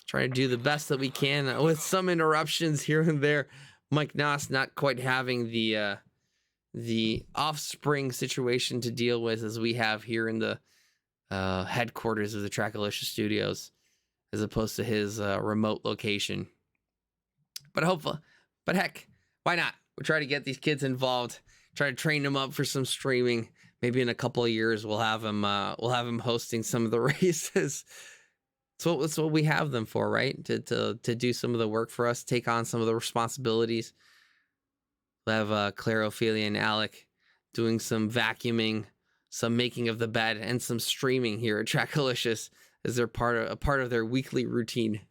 trying to do the best that we can with some interruptions here and there. Mike Noss not quite having the offspring situation to deal with as we have here in the headquarters of the Trackalicious Studios, as opposed to his remote location. But heck, why not? We'll try to get these kids involved. Try to train them up for some streaming. Maybe in a couple of years we'll have him hosting some of the races. That's what we have them for, right? To do some of the work for us, take on some of the responsibilities. We'll have Claire, Ophelia, and Alec doing some vacuuming, some making of the bed, and some streaming here at Trackalicious as they're a part of their weekly routine.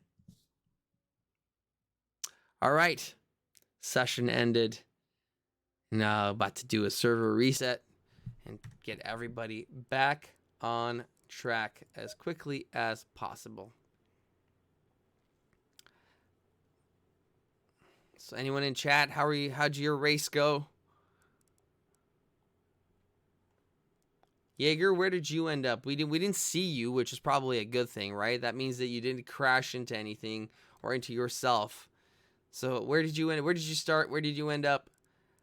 All right, session ended. Now about to do a server reset and get everybody back on track as quickly as possible. So anyone in chat, how'd your race go? Jaeger, where did you end up? We didn't see you, which is probably a good thing, right? That means that you didn't crash into anything or into yourself. So where did you end? Where did you start? Where did you end up?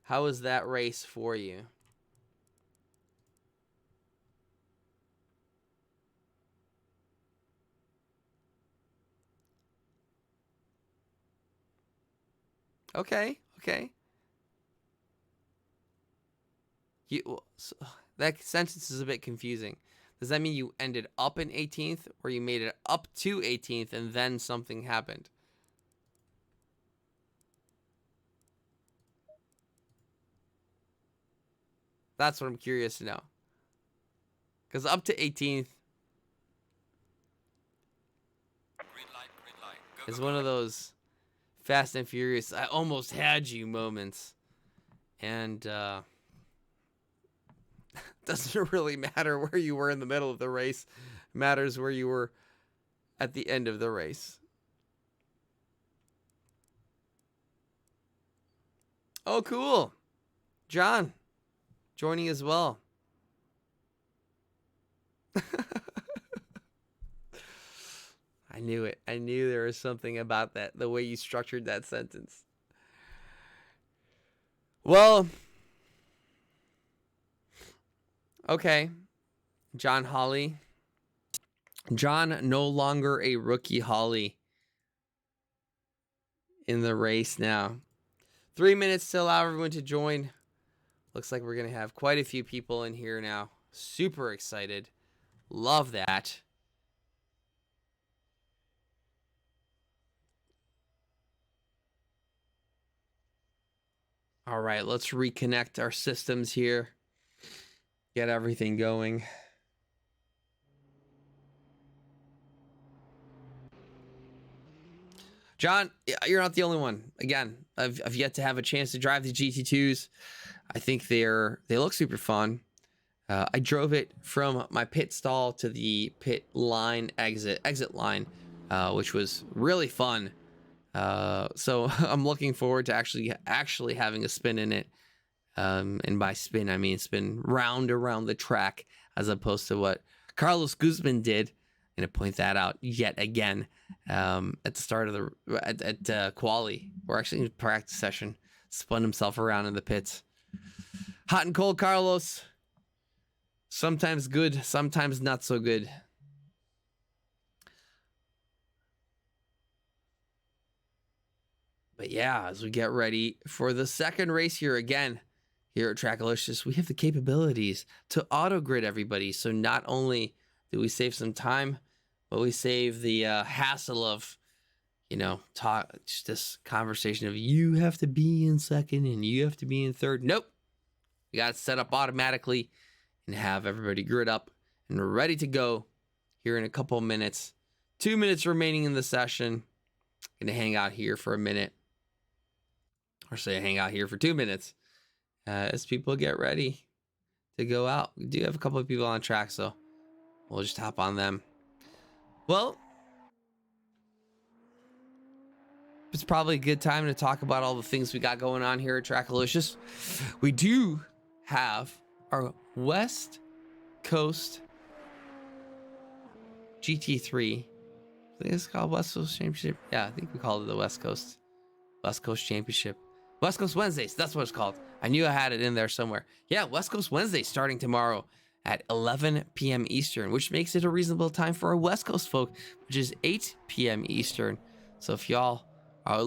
How was that race for you? Okay. That sentence is a bit confusing. Does that mean you ended up in 18th, or you made it up to 18th and then something happened? That's what I'm curious to know. Because up to 18th is one of those Fast and Furious, I almost had you moments. And doesn't really matter where you were in the middle of the race. It matters where you were at the end of the race. Oh, cool. John joining as well. I knew it. I knew there was something about that, the way you structured that sentence. Well, okay. John Hawley. John, no longer a rookie Hawley in the race now. 3 minutes to allow everyone to join. Looks like we're going to have quite a few people in here now. Super excited. Love that. All right, let's reconnect our systems here. Get everything going. John, you're not the only one. Again, I've yet to have a chance to drive the GT2s. I think they look super fun. I drove it from my pit stall to the pit line exit line, which was really fun. So I'm looking forward to actually having a spin in it. And by spin, I mean spin round around the track, as opposed to what Carlos Guzman did. I'm gonna point that out yet again at the start of the quali, or actually in practice session, spun himself around in the pits. Hot and cold, Carlos. Sometimes good, sometimes not so good. But yeah, as we get ready for the second race here again, here at TRACKILICIOUS, we have the capabilities to auto grid everybody. So not only do we save some time, but we save the hassle of, just this conversation of you have to be in second and you have to be in third. Nope. We got it set up automatically and have everybody grid up and we're ready to go here in a couple of minutes. 2 minutes remaining in the session. Gonna hang out here for a minute. Or say hang out here for 2 minutes as people get ready to go out. We do have a couple of people on track, so we'll just hop on them. Well, it's probably a good time to talk about all the things we got going on here at TRACKILICIOUS. We do have our West Coast GT3. I think it's called West Coast Championship. Yeah, I think we called it the West Coast Championship. West Coast Wednesdays, that's what it's called. I knew I had it in there somewhere. Yeah, West Coast Wednesday starting tomorrow at 11 p.m. Eastern, which makes it a reasonable time for our West Coast folk, which is 8 p.m. Eastern. So if y'all are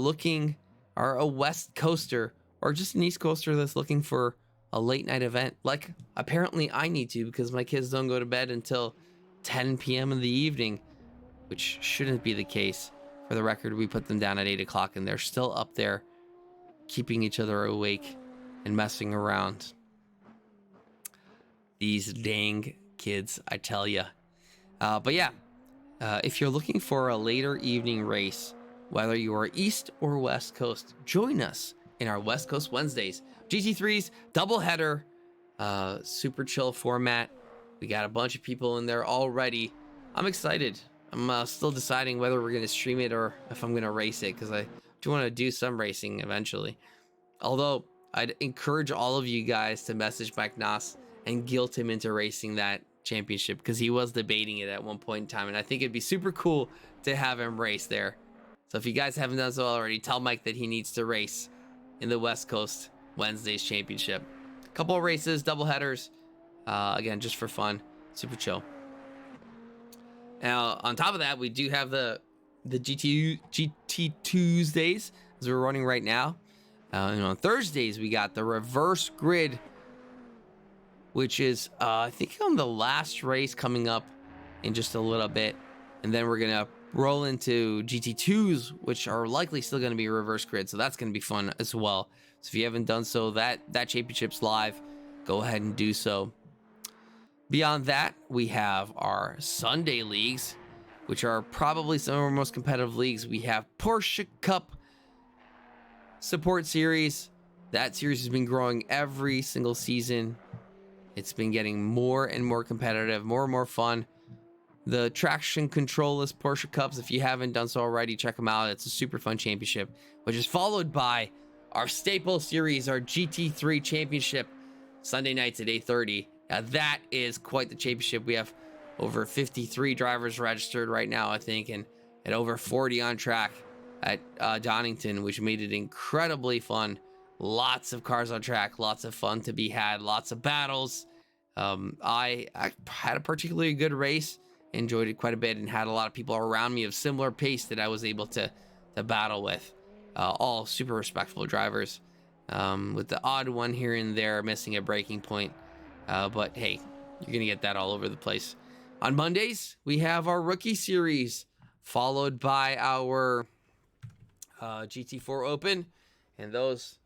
a West Coaster or just an East Coaster that's looking for a late night event, like apparently I need to because my kids don't go to bed until 10 p.m. in the evening, which shouldn't be the case. For the record, we put them down at 8 o'clock and they're still up there keeping each other awake and messing around. These dang kids, I tell ya. But yeah, if you're looking for a later evening race, whether you are East or West Coast, join us in our West Coast Wednesdays. GT3s, doubleheader, super chill format. We got a bunch of people in there already. I'm excited. I'm still deciding whether we're going to stream it or if I'm going to race it, because I do want to do some racing eventually. Although I'd encourage all of you guys to message Mike Noss and guilt him into racing that championship, because he was debating it at one point in time, and I think it'd be super cool to have him race there. So if you guys haven't done so already, tell Mike that he needs to race in the West Coast Wednesdays Championship. A couple of races, double headers, again, just for fun, super chill. Now, on top of that, we do have the GT2sdays as we're running right now. And on Thursdays, we got the reverse grid, which is, I think, on the last race coming up in just a little bit. And then we're going to roll into GT2s, which are likely still going to be reverse grid. So that's going to be fun as well. So if you haven't done so, that championship's live. go ahead and do so. Beyond that, we have our Sunday leagues, which are probably some of our most competitive leagues. We have Porsche Cup Support Series. That series has been growing every single season. It's been getting more and more competitive, more and more fun. The traction controlless Porsche Cups, if you haven't done so already, check them out. It's a super fun championship, which is followed by our staple series, our GT3 championship, Sunday nights at 8:30. Now that is quite the championship. We have over 53 drivers registered right now, I think, and over 40 on track at Donington, which made it incredibly fun. Lots of cars on track, lots of fun to be had, lots of battles. I had a particularly good race, enjoyed it quite a bit, and had a lot of people around me of similar pace that I was able to battle with. All super respectful drivers, with the odd one here and there missing a braking point. But hey, you're gonna get that all over the place. On Mondays, we have our rookie series, followed by our GT4 Open, and those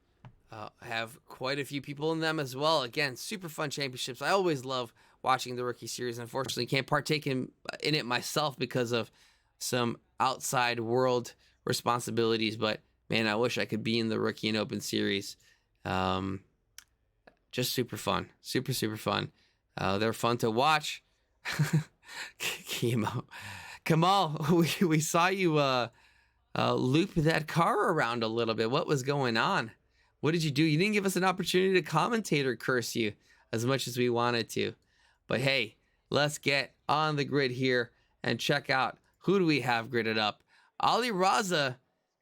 have quite a few people in them as well. Again, super fun championships. I always love watching the rookie series. Unfortunately, can't partake in it myself because of some outside world responsibilities, but man, I wish I could be in the rookie and open series. Just super fun, super fun. They're fun to watch. Kamal, we saw you loop that car around a little bit. What was going on? What did you do? You didn't give us an opportunity to commentator curse you as much as we wanted to. But hey, let's get on the grid here and check out who do we have gridded up. Ali Raza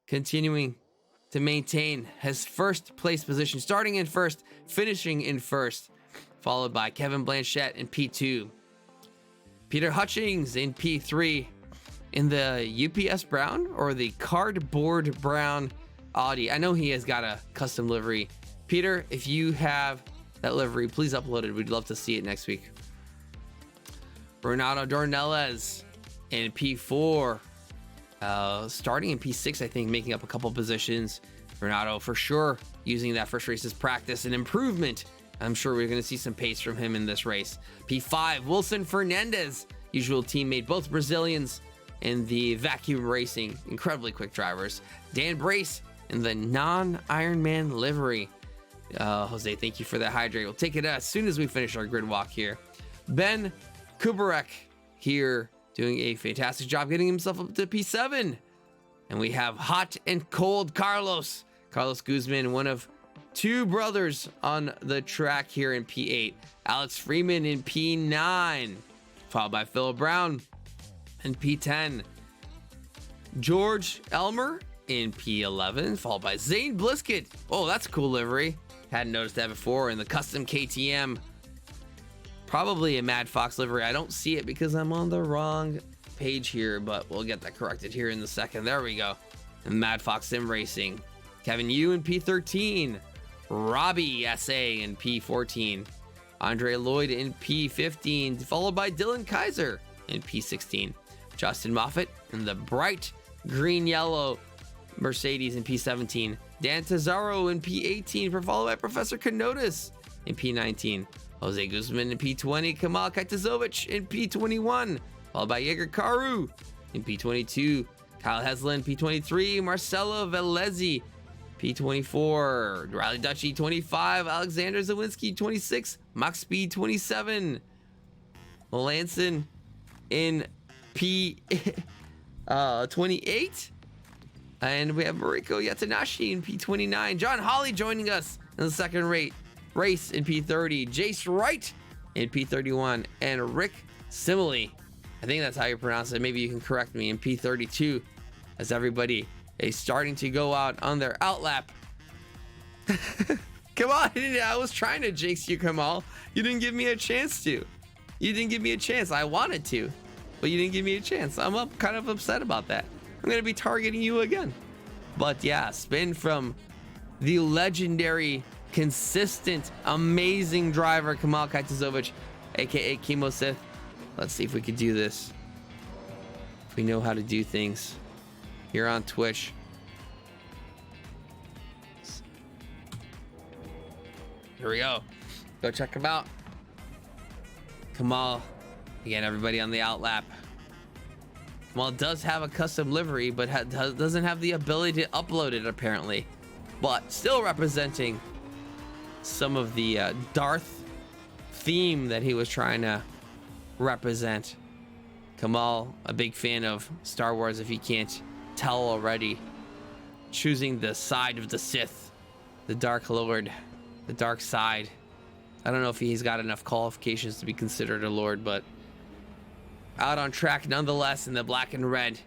continuing to maintain his first place position, starting in first, finishing in first, followed by Kevin Blanchette in P2. Peter Hutchings in P3 in the UPS brown or the cardboard brown Audi. I know he has got a custom livery. Peter, if you have that livery, please upload it. We'd love to see it next week. Renato Dornelles in P4. Starting in P6, I think, making up a couple positions. Renato, for sure, using that first race as practice and improvement. I'm sure we're going to see some pace from him in this race. P5, Wilson Fernandez, usual teammate, both Brazilians in the vacuum racing. Incredibly quick drivers. Dan Brace in the non-Ironman livery. Jose, thank you for that hydrate. We'll take it as soon as we finish our grid walk here. Ben Kubarek here, doing a fantastic job getting himself up to P7. And we have hot and cold Carlos Guzman, one of two brothers on the track here in P8. Alex Freeman in P9, followed by Phil Brown in P10. George Elmer in P11, followed by Zane Blisket. Oh, that's a cool livery. Hadn't noticed that before. In the custom KTM, probably a Mad Fox livery. I don't see it because I'm on the wrong page here, but we'll get that corrected here in the second. There we go. And Mad Fox Simracing. Kevin Yu in P13. Robbie SA in P14. Andre Lloyd in P15, followed by Dylan Kaiser in P16. Justin Moffitt in the bright green-yellow Mercedes in P17. Dan Tazaro in P18, followed by Professor Kanotis in P19. Jose Guzman in P20, Kamal Kaitazovic in P21, followed by Jaeger Karu in P22, Kyle Heslin P23, Marcelo Velezzi P24, Riley Dutchy 25, Alexander Zawinski 26, Max Speed 27, Melanson in P28, and we have Mariko Yatanashi in P29, John Hawley joining us in the second race in P30, Jace Wright in P31, and Rick Simile, I think that's how you pronounce it, maybe you can correct me, in P32, as everybody is starting to go out on their outlap. Come on, I was trying to jinx you, Kamal. You didn't give me a chance to. You didn't give me a chance. I wanted to, but you didn't give me a chance. I'm kind of upset about that. I'm going to be targeting you again. But yeah, spin from the legendary, consistent, amazing driver, Kamal Kaitazovic, aka Chemo Sith. Let's see if we could do this. If we know how to do things here on Twitch. Here we go. Go check him out. Kamal. Again, everybody on the outlap. Kamal does have a custom livery, but doesn't have the ability to upload it apparently. But still representing some of the Darth theme that he was trying to represent. Kamal, a big fan of Star Wars, if you can't tell already. Choosing the side of the Sith, the Dark Lord, the dark side. I don't know if he's got enough qualifications to be considered a Lord, but out on track nonetheless in the black and red,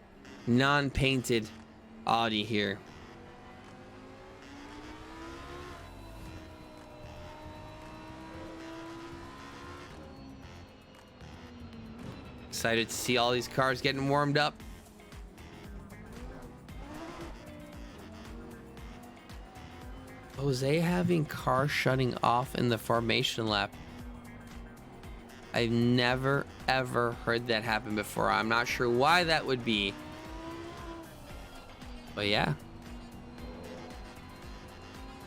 non-painted Audi here. Excited to see all these cars getting warmed up. Jose having car shutting off in the formation lap. I've never ever heard that happen before. I'm not sure why that would be. But yeah.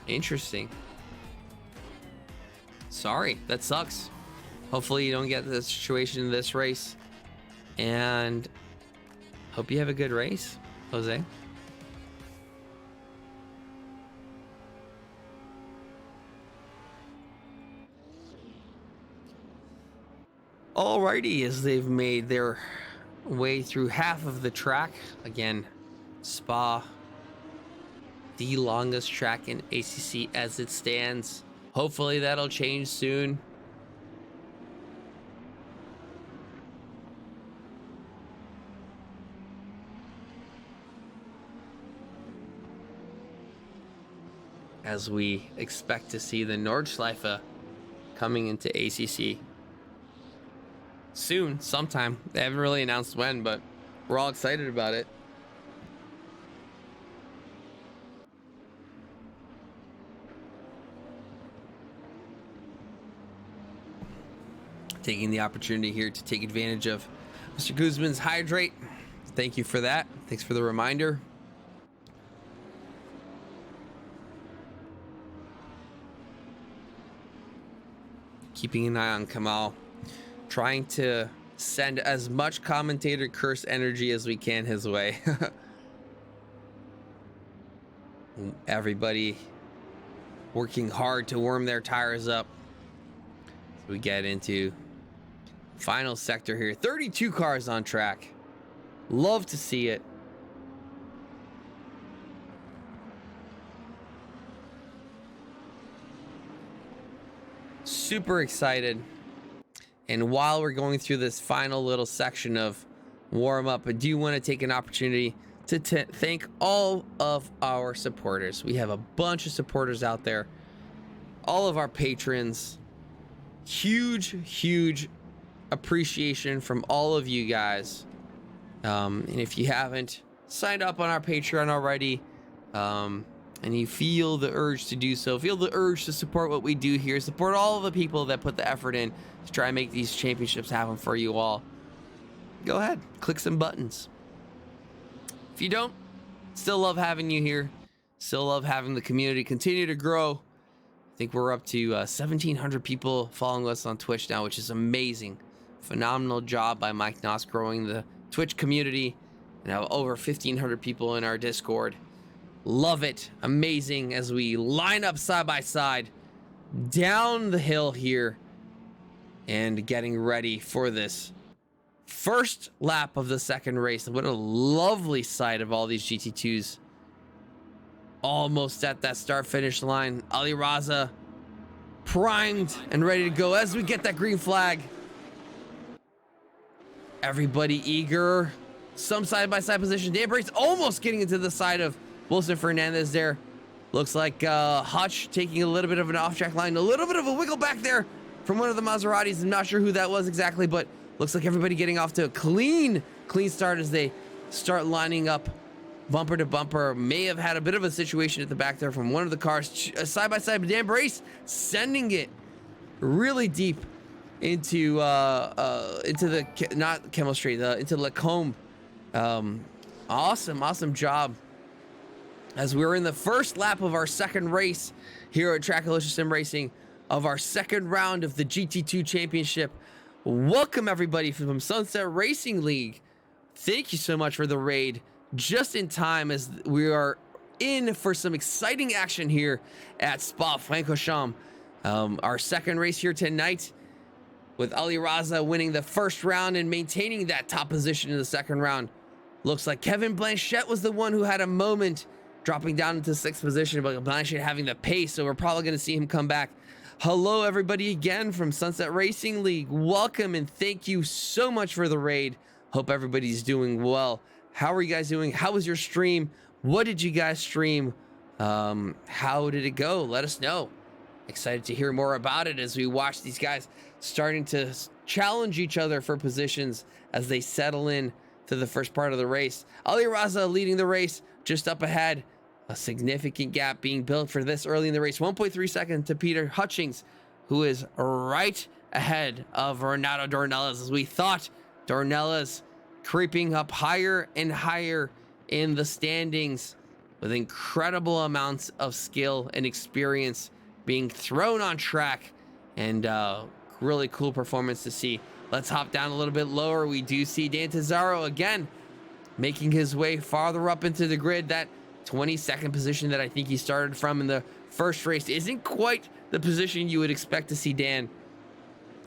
Interesting. Sorry, that sucks. Hopefully you don't get this situation in this race. And hope you have a good race, Jose. Alrighty, as they've made their way through half of the track. Again, Spa, the longest track in ACC as it stands. Hopefully that'll change soon. As we expect to see the Nordschleife coming into ACC soon, sometime. They haven't really announced when, but we're all excited about it. Taking the opportunity here to take advantage of Mr. Guzman's hydrate. Thank you for that. Thanks for the reminder. Keeping an eye on Kamal, trying to send as much commentator curse energy as we can his way. Everybody working hard to warm their tires up. So we get into final sector here. 32 cars on track. Love to see it. Super excited. And while we're going through this final little section of warm up, I do want to take an opportunity to thank all of our supporters. We have a bunch of supporters out there, all of our patrons. Huge appreciation from all of you guys. And if you haven't signed up on our Patreon already, and you feel the urge to do so, feel the urge to support what we do here, support all of the people that put the effort in to try and make these championships happen for you all, go ahead, click some buttons. If you don't, still love having you here, still love having the community continue to grow. I think we're up to 1,700 people following us on Twitch now, which is amazing. Phenomenal job by Mike Noss growing the Twitch community, and have over 1,500 people in our Discord. Love it. Amazing as we line up side by side down the hill here and getting ready for this first lap of the second race. What a lovely sight of all these GT2s almost at that start finish line. Ali Raza primed and ready to go as we get that green flag. Everybody eager. Some side by side position. Dan Brace almost getting into the side of Wilson Fernandez there. Looks like Hutch taking a little bit of an off-track line. A little bit of a wiggle back there from one of the Maseratis. I'm not sure who that was exactly, but looks like everybody getting off to a clean start as they start lining up bumper to bumper. May have had a bit of a situation at the back there from one of the cars. Side by side, but Dan Brace sending it really deep into the, not chemistry, into Lacombe. Awesome job. As we're in the first lap of our second race here at TRACKILICIOUS Simracing, of our second round of the GT2 Championship. Welcome everybody from Sunset Racing League. Thank you so much for the raid, just in time as we are in for some exciting action here at Francorchamps. Our second race here tonight, with Ali Raza winning the first round and maintaining that top position in the second round. Looks like Kevin Blanchette was the one who had a moment, dropping down into 6th position, but Blanchette having the pace, so we're probably going to see him come back. Hello everybody again from Sunset Racing League. Welcome and thank you so much for the raid. Hope everybody's doing well. How are you guys doing? How was your stream? What did you guys stream? How did it go? Let us know. Excited to hear more about it as we watch these guys starting to challenge each other for positions as they settle in to the first part of the race. Ali Raza leading the race, just up ahead. A significant gap being built for this early in the race. 1.3 seconds to Peter Hutchings, who is right ahead of Renato Dornelas, as we thought Dornelas creeping up higher and higher in the standings with incredible amounts of skill and experience being thrown on track, and really cool performance to see. Let's hop down a little bit lower. We do see Dan Tizarro again making his way farther up into the grid. That 22nd position that I think he started from in the first race isn't quite the position you would expect to see Dan,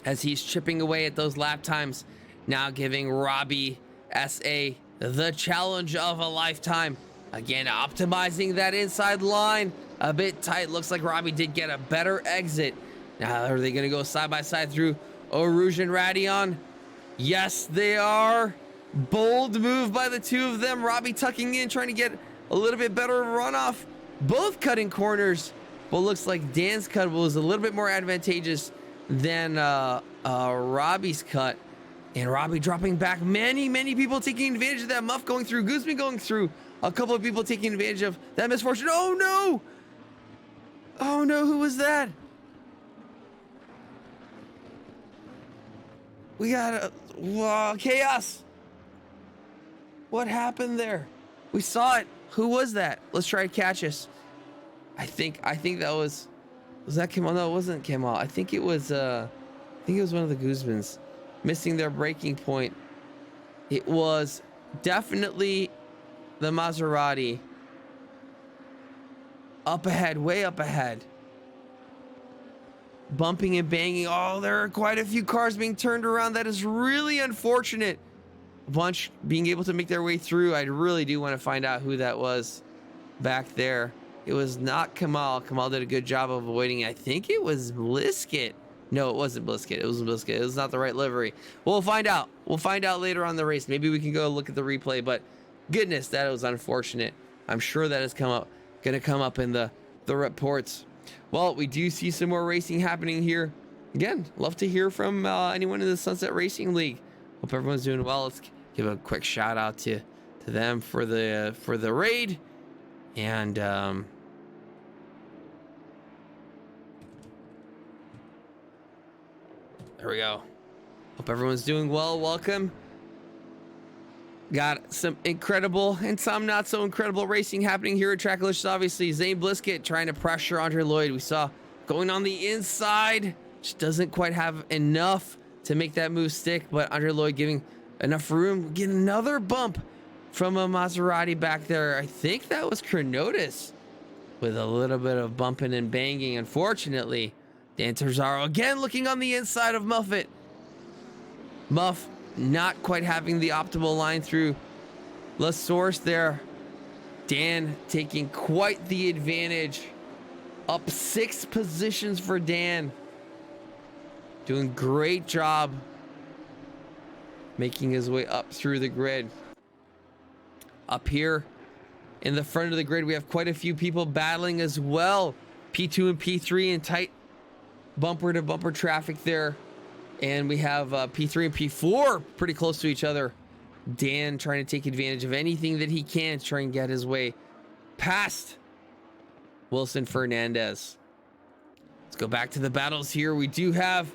as he's chipping away at those lap times, now giving Robbie SA the challenge of a lifetime. Again, optimizing that inside line a bit tight. Looks like Robbie did get a better exit. Now, are they going to go side by side through Oruj and Radion? Yes, they are. Bold move by the two of them. Robbie tucking in, trying to get a little bit better runoff. Both cutting corners, but looks like Dan's cut was a little bit more advantageous than Robbie's cut. And Robbie dropping back. Many people taking advantage of that muff going through. Guzman going through. A couple of people taking advantage of that misfortune. Oh no! Oh no, who was that? We got chaos. What happened there? We saw it. Who was that? Let's try to catch us. I think that was that Kemal? No, it wasn't Kemal. I think it was one of the Guzmans missing their breaking point. It was definitely the Maserati. Up ahead, way up ahead. Bumping and banging. Oh, there are quite a few cars being turned around. That is really unfortunate. A bunch being able to make their way through. I really do want to find out who that was back there. It was not Kamal. Kamal did a good job of avoiding. I think it was Blisket. No, it wasn't Blisket. It wasn't Blisket. It was not the right livery. We'll find out. We'll find out later on in the race. Maybe we can go look at the replay, but goodness, that was unfortunate. I'm sure that has going to come up in the reports. Well, we do see some more racing happening here. Again, love to hear from anyone in the Sunset Racing League. Hope everyone's doing well. Let's give a quick shout out to them for the raid. And there we go. Hope everyone's doing well. Welcome. Got some incredible and some not so incredible racing happening here at TRACKILICIOUS. Obviously, Zane Blisket trying to pressure Andre Lloyd. We saw going on the inside. Just doesn't quite have enough to make that move stick, but Andre Lloyd giving enough room. Get another bump from a Maserati back there. I think that was Kronotis with a little bit of bumping and banging. Unfortunately, Dan Terzaro again looking on the inside of Muffet. Muff not quite having the optimal line through La Source there. Dan taking quite the advantage. Up 6 positions for Dan. Doing great job making his way up through the grid. Up here in the front of the grid, we have quite a few people battling as well. P2 and P3 in tight bumper to bumper traffic there. And we have P3 and P4 pretty close to each other. Dan trying to take advantage of anything that he can to try and get his way past Wilson Fernandez. Let's go back to the battles here. We do have,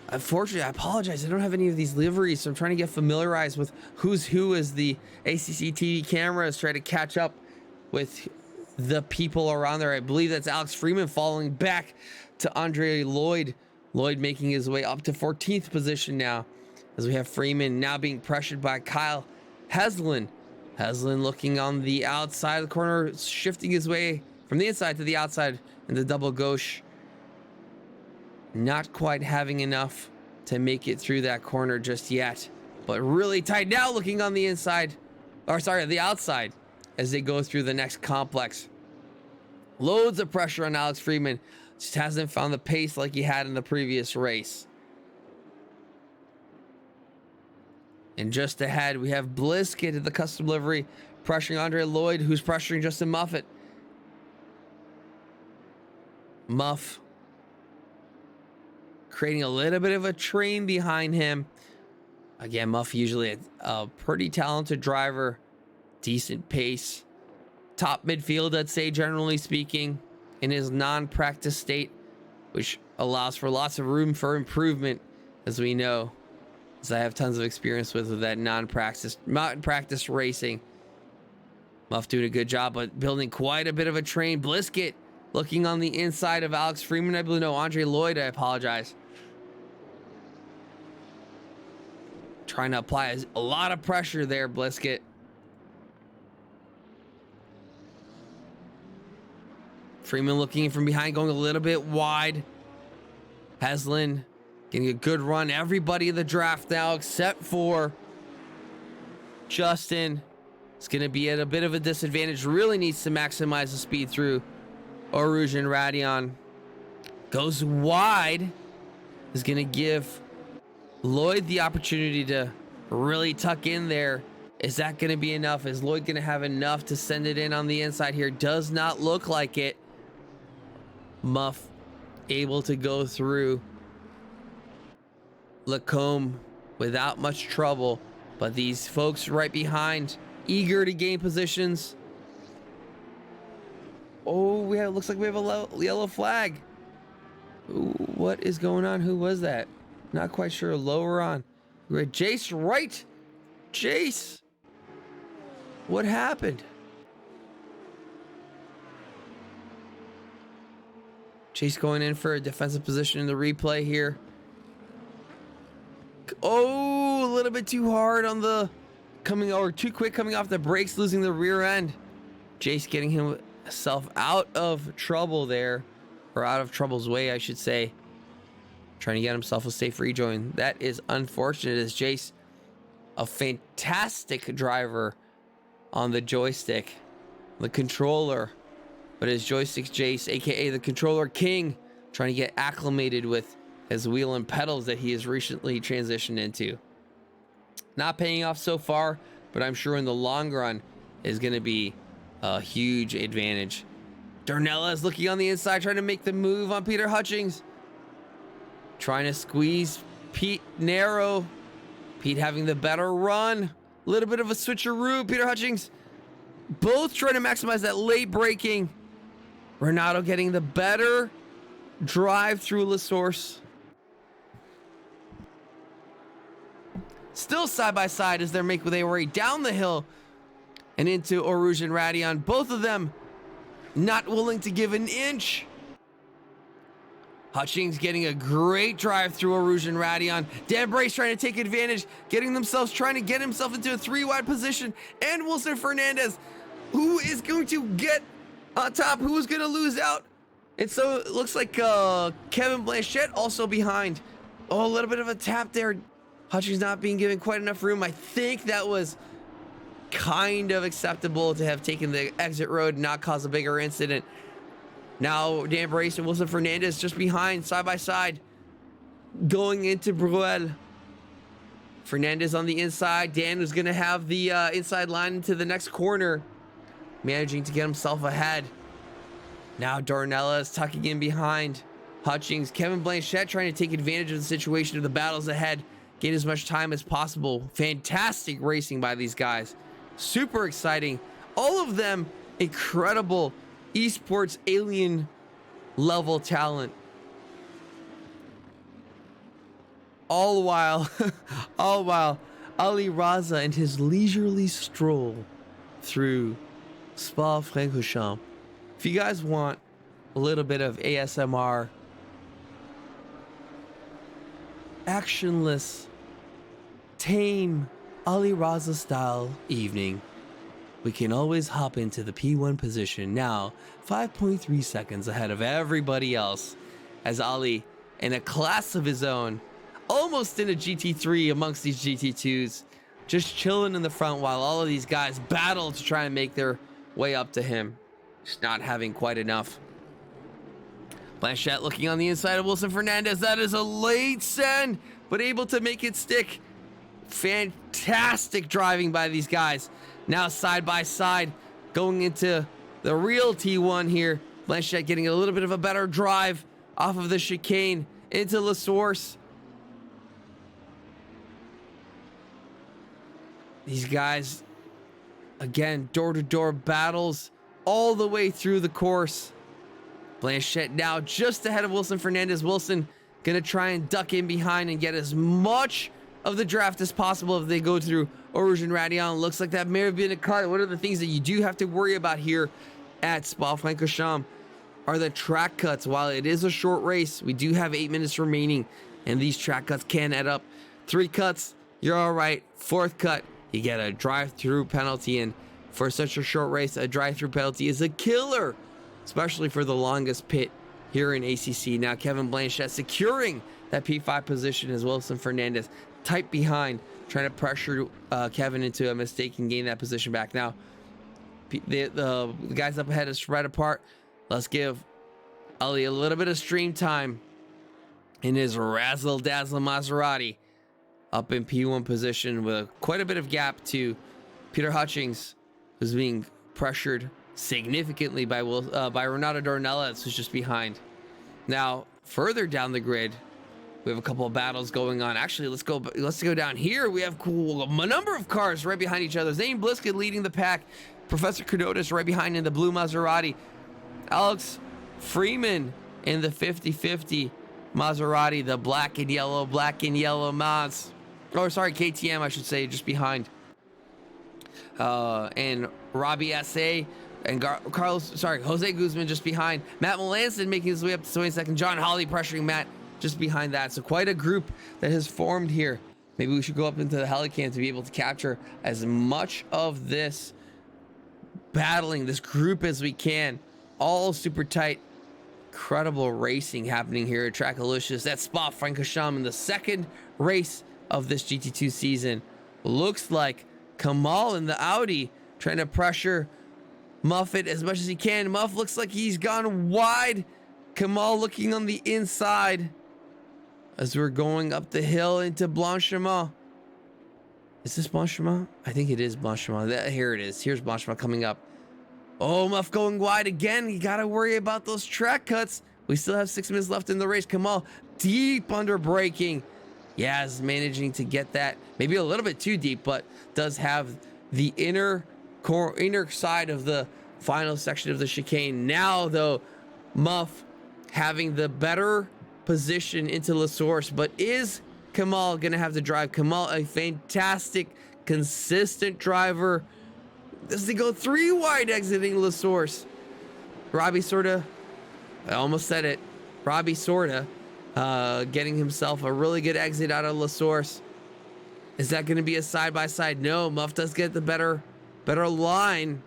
unfortunately, I apologize, I don't have any of these liveries, so I'm trying to get familiarized with who's who as the ACC TV cameras try to catch up with the people around there. I believe that's Alex Freeman following back to Andre Lloyd. Lloyd making his way up to 14th position now, as we have Freeman now being pressured by Kyle Heslin. Heslin looking on the outside of the corner, shifting his way from the inside to the outside in the double gauche. Not quite having enough to make it through that corner just yet, but really tight now, looking on the inside, or sorry, the outside, as they go through the next complex. Loads of pressure on Alex Freeman. Just hasn't found the pace like he had in the previous race. And just ahead, we have Bliskett at the custom livery, pressuring Andre Lloyd, who's pressuring Justin Muffet. Muff creating a little bit of a train behind him. Again, Muff usually a pretty talented driver, decent pace, top midfield, I'd say, generally speaking, in his non-practice state, which allows for lots of room for improvement, as we know, as I have tons of experience with that non-practice racing. Muff doing a good job, but building quite a bit of a train. Bliskett looking on the inside of Alex Freeman, I believe. No, Andre Lloyd, I apologize. Trying to apply a lot of pressure there, Bliskett. Freeman looking from behind, going a little bit wide. Heslin getting a good run. Everybody in the draft now, except for Justin, is going to be at a bit of a disadvantage. Really needs to maximize the speed through Oruge and Radion. Goes wide. Is going to give Lloyd the opportunity to really tuck in there. Is that going to be enough? Is Lloyd going to have enough to send it in on the inside here? Does not look like it. Muff able to go through Lacombe without much trouble, but these folks right behind, eager to gain positions. Oh, looks like we have a yellow flag. Ooh, what is going on? Who was that? Not quite sure. Lower on. We're at Jace, right? Jace, what happened? Chase going in for a defensive position in the replay here. Oh, a little bit too hard on the too quick coming off the brakes, losing the rear end. Jace getting himself out of trouble there, or out of trouble's way, I should say. Trying to get himself a safe rejoin. That is unfortunate, as Jace, a fantastic driver on the joystick, the controller. But his joystick Jace, aka the controller king, trying to get acclimated with his wheel and pedals that he has recently transitioned into. Not paying off so far, but I'm sure in the long run is going to be a huge advantage. Darnella is looking on the inside, trying to make the move on Peter Hutchings. Trying to squeeze Pete narrow. Pete having the better run. A little bit of a switcheroo. Peter Hutchings both trying to maximize that late braking. Renato getting the better drive through La Source. Still side by side as they make their way down the hill and into Oruge and Radion. Both of them not willing to give an inch. Hutchings getting a great drive through Oruge and Radion. Dan Brace trying to take advantage, trying to get himself into a 3-wide position. And Wilson Fernandez, who is going to get on top, who's going to lose out. And so it looks like Kevin Blanchette also behind. Oh, a little bit of a tap there. Hutchings not being given quite enough room. I think that was kind of acceptable to have taken the exit road and not cause a bigger incident. Now Dan Brace and Wilson Fernandez just behind, side by side, going into Bruel. Fernandez on the inside. Dan was going to have the inside line into the next corner, managing to get himself ahead. Now Darnella is tucking in behind Hutchings. Kevin Blanchette trying to take advantage of the situation, of the battles ahead, gain as much time as possible. Fantastic racing by these guys. Super exciting. All of them incredible esports alien level talent. All while Ali Raza and his leisurely stroll through Spa Francorchamps. If you guys want a little bit of ASMR actionless, tame, Ali Raza style evening, we can always hop into the P1 position now, 5.3 seconds ahead of everybody else, as Ali, in a class of his own, almost in a GT3 amongst these GT2s, just chilling in the front while all of these guys battle to try and make their way up to him. Just not having quite enough. Blanchette looking on the inside of Wilson Fernandez. That is a late send, but able to make it stick. Fantastic driving by these guys. Now side by side, going into the real T1 here. Blanchette getting a little bit of a better drive off of the chicane into La Source. These guys, again, door-to-door battles all the way through the course. Blanchette now just ahead of Wilson Fernandez. Wilson gonna try and duck in behind and get as much of the draft as possible if they go through Origin Radion. Looks like that may have been a cut. One of the things that you do have to worry about here at Spa-Francorchamps are the track cuts. While it is a short race, we do have 8 minutes remaining, and these track cuts can add up. 3 cuts, you're all right. 4th cut, you get a drive-through penalty, and for such a short race, a drive-through penalty is a killer, especially for the longest pit here in ACC. Now Kevin Blanchette securing that P5 position as Wilson Fernandez tight behind, trying to pressure Kevin into a mistake and gain that position back. Now the guys up ahead is spread apart. Let's give Ali a little bit of stream time in his razzle dazzle Maserati up in P1 position with quite a bit of gap to Peter Hutchings, who's being pressured significantly by Renato Dornelis, who's just behind. Now further down the grid, we have a couple of battles going on. Actually, let's go down here. We have a number of cars right behind each other. Zane Blisket leading the pack. Professor Cardotis right behind in the blue Maserati. Alex Freeman in the 50-50 Maserati, the black and yellow Maz. Oh, sorry, KTM, I should say, just behind. And Robbie S.A. and Jose Guzman just behind. Matt Melanson making his way up to 22nd. John Hawley pressuring Matt just behind that. So quite a group that has formed here. Maybe we should go up into the Helicam to be able to capture as much of this battling, this group as we can. All super tight. Incredible racing happening here at TRACKILICIOUS. That's Spa-Francorchamps in the second race of this GT2 season. Looks like Kamal in the Audi trying to pressure Muffet as much as he can. Muff looks like he's gone wide. Kamal looking on the inside as we're going up the hill into Blanchiment. Is this Blanchiment? I think it is Blanchiment. Here it is. Here's Blanchiment coming up. Oh, Muff going wide again. You got to worry about those track cuts. We still have 6 minutes left in the race. Kamal deep under braking. Yaz managing to get that maybe a little bit too deep, but does have the inner side of the final section of the chicane. Now, though, Muff having the better position into La Source, but is Kamal going to have to drive? Kamal, a fantastic, consistent driver. Does he go 3 wide exiting La Source? Robbie Sorta, I almost said it. Robbie Sorta getting himself a really good exit out of La Source. Is that going to be a side-by-side? No, Muff does get the better line.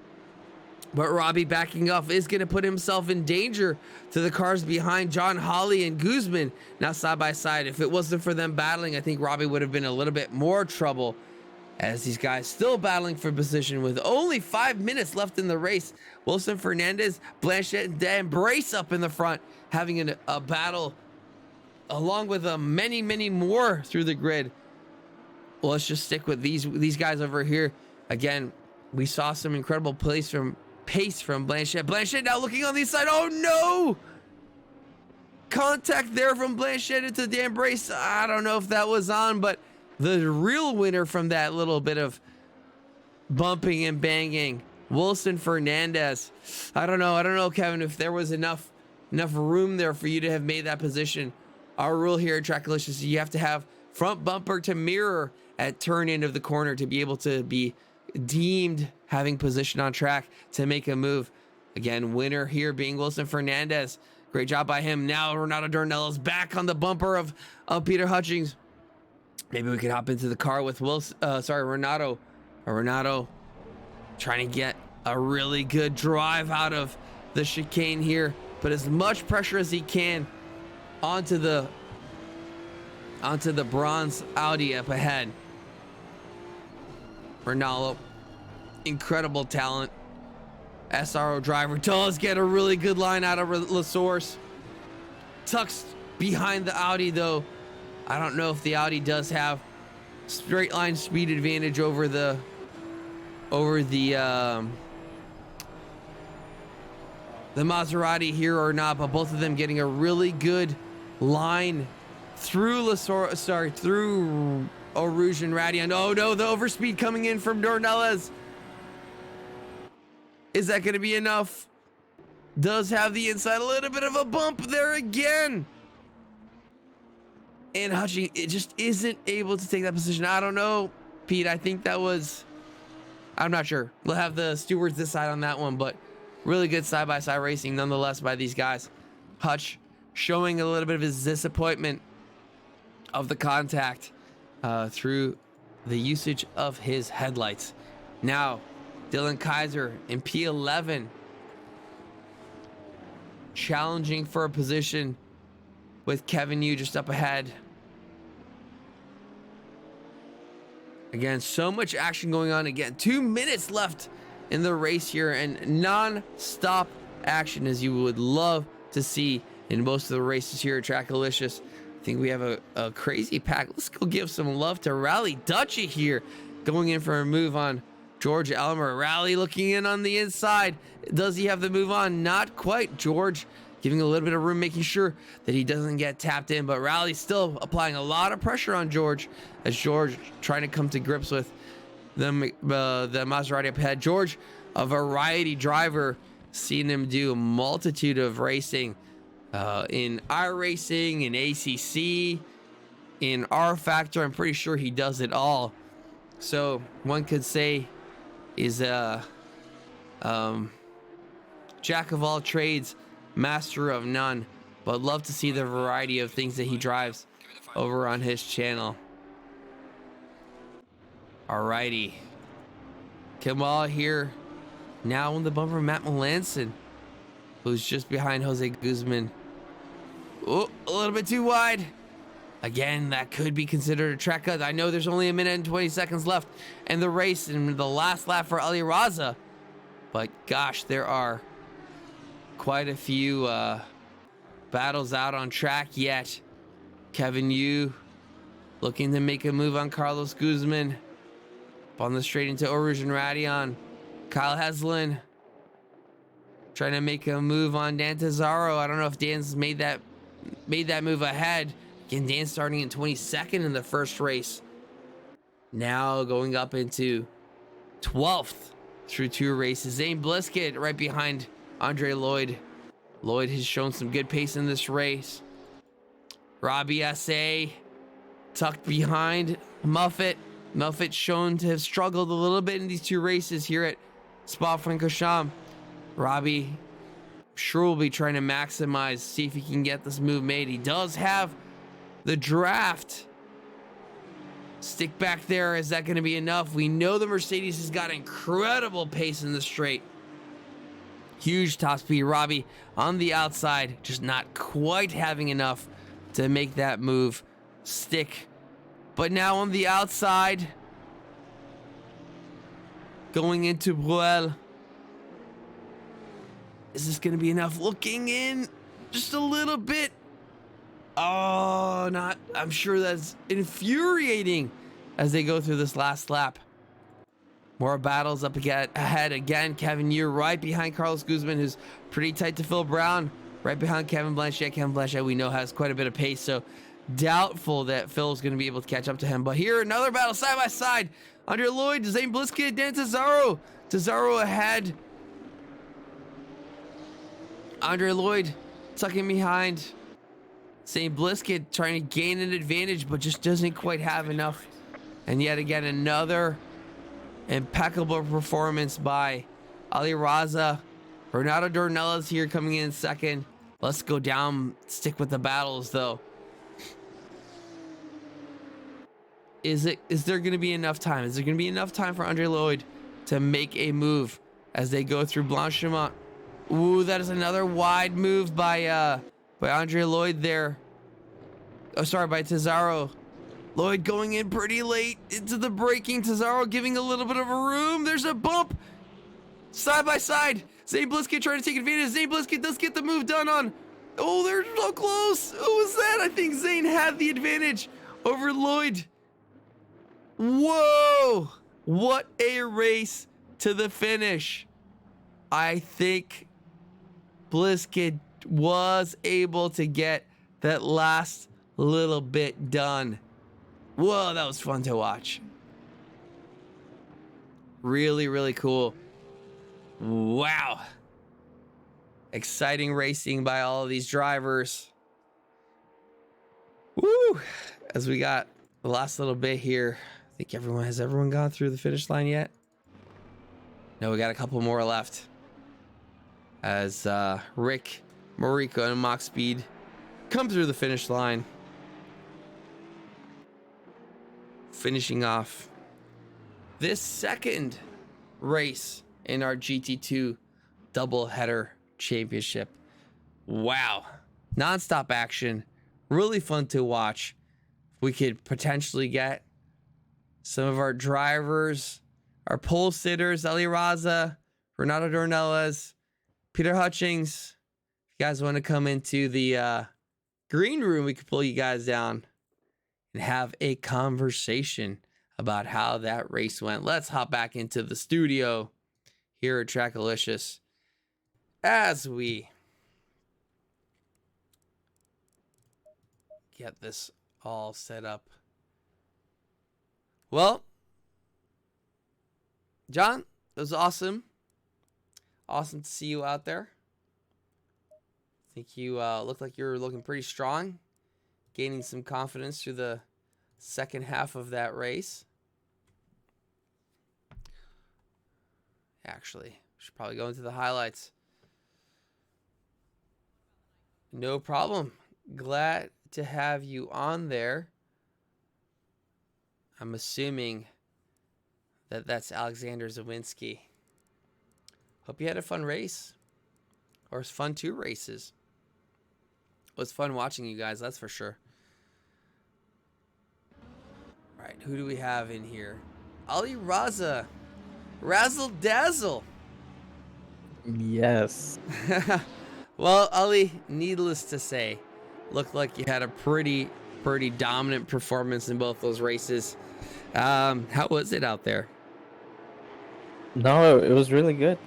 But Robbie backing off is going to put himself in danger to the cars behind John Hawley and Guzman. Now side by side. If it wasn't for them battling, I think Robbie would have been a little bit more trouble, as these guys still battling for position with only 5 minutes left in the race. Wilson Fernandez, Blanchette, and Dan Brace up in the front, having a battle along with many more through the grid. Well, let's just stick with these guys over here. Again, we saw some incredible pace from Blanchette. Blanchette now looking on the inside. Oh no! Contact there from Blanchette into Dan Brace. I don't know if that was on, but the real winner from that little bit of bumping and banging, Wilson Fernandez. I don't know, Kevin, if there was enough room there for you to have made that position. Our rule here at TRACKILICIOUS is you have to have front bumper to mirror at turn end of the corner to be able to be deemed having position on track to make a move. Again, winner here being Wilson Fernandez. Great job by him. Now Renato Dornelis back on the bumper of Peter Hutchings. Maybe we could hop into the car with Renato. Renato trying to get a really good drive out of the chicane here. Put as much pressure as he can onto the bronze Audi up ahead. Ronaldo, incredible talent. SRO driver does get a really good line out of La Source. Tucks behind the Audi though. I don't know if the Audi does have straight line speed advantage over the Maserati here or not, but both of them getting a really good line through through Eau Rouge and Radion. Oh no, the overspeed coming in from Dornelles. Is that going to be enough? Does have the inside, a little bit of a bump there again. And Hutching, it just isn't able to take that position. I don't know, Pete. I think that was, I'm not sure. We'll have the stewards decide on that one, but really good side-by-side racing nonetheless by these guys. Hutch showing a little bit of his disappointment of the contact through the usage of his headlights. Now, Dylan Kaiser in P11 challenging for a position with Kevin Yu just up ahead. Again, so much action going on. Again, 2 minutes left in the race here, and non-stop action as you would love to see in most of the races here at Trackalicious. I think we have a crazy pack. Let's go give some love to Rally Dutchy here, going in for a move on George Elmer. Rally looking in on the inside. Does he have the move on? Not quite. George giving a little bit of room, making sure that he doesn't get tapped in, but Rally still applying a lot of pressure on George as George trying to come to grips with the Maserati up ahead. George, a variety driver, seen him do a multitude of racing in iRacing, in ACC, in R Factor. I'm pretty sure he does it all. So one could say is a jack of all trades, master of none, but love to see the variety of things that he drives over on his channel. Alrighty, Kamal here now on the bumper. Matt Melanson, who's just behind Jose Guzman. Oh, a little bit too wide. Again, that could be considered a track cut. I know there's only 1 minute and 20 seconds left in the race and the last lap for Ali Raza, but gosh, there are quite a few battles out on track yet. Kevin Yu looking to make a move on Carlos Guzman on the straight into Eau Rouge and Radion. Kyle Heslin trying to make a move on Dan Tazaro. I don't know if Dan's made that move ahead. Again, Dan starting in 22nd in the first race. Now going up into 12th through 2 races. Zane Bliskett right behind Andre Lloyd. Lloyd has shown some good pace in this race. Robbie S.A. tucked behind Muffet. Muffet shown to have struggled a little bit in these 2 races here at Spa-Francorchamps. Robbie sure will be trying to maximize, see if he can get this move made. He does have the draft. Stick back there. Is that going to be enough? We know the Mercedes has got incredible pace in the straight. Huge top speed. Robbie on the outside, just not quite having enough to make that move stick. But now on the outside, going into Bruel. Is this going to be enough? Looking in just a little bit. Oh, not. I'm sure that's infuriating as they go through this last lap. More battles up ahead again. Kevin Yu right behind Carlos Guzman, who's pretty tight to Phil Brown. Right behind Kevin Blanchet. Kevin Blanchet, we know, has quite a bit of pace, so doubtful that Phil's going to be able to catch up to him. But here, another battle side by side. Andre Lloyd, Zane Bliskett, Dan Tazaro. Tazaro ahead. Andre Lloyd tucking behind. Zane Bliskett trying to gain an advantage, but just doesn't quite have enough. And yet again, another impeccable performance by Ali Raza. Renato Dornella's here coming in second. Let's go down, stick with the battles though. Is there going to be enough time? Is there going to be enough time for Andre Lloyd to make a move as they go through Blanchimont? Ooh, that is another wide move by Andre Lloyd there. Oh, sorry, by Tazaro. Lloyd going in pretty late into the braking. Tazaro giving a little bit of a room. There's a bump. Side by side. Zane Bliskett trying to take advantage. Zane Bliskett does get the move done on. Oh, they're so close. Who was that? I think Zane had the advantage over Lloyd. Whoa. What a race to the finish. I think Bliskett was able to get that last little bit done. Whoa, that was fun to watch. Really, really cool. Wow. Exciting racing by all of these drivers. Woo! As we got the last little bit here. I think has everyone gone through the finish line yet? No, we got a couple more left. As Rick, Mariko, and Mach Speed come through the finish line. Finishing off this second race in our GT2 doubleheader championship. Wow. Non-stop action. Really fun to watch. We could potentially get some of our drivers, our pole sitters, Ali Raza, Renato Dornelas, Peter Hutchings. If you guys want to come into the green room, we could pull you guys down and have a conversation about how that race went. Let's hop back into the studio here at Trackalicious as we get this all set up. Well, John, it was awesome. Awesome to see you out there. I think you looked like you were looking pretty strong, gaining some confidence through the second half of that race. Actually, we should probably go into the highlights. No problem. Glad to have you on there. I'm assuming that that's Alexander Zawinski. Hope you had a fun race. Or it's fun 2 races. It was fun watching you guys, that's for sure. All right, who do we have in here? Ali Raza. Razzle Dazzle. Yes. Well, Ali, needless to say, looked like you had a pretty dominant performance in both those races. How was it out there? No, it was really good.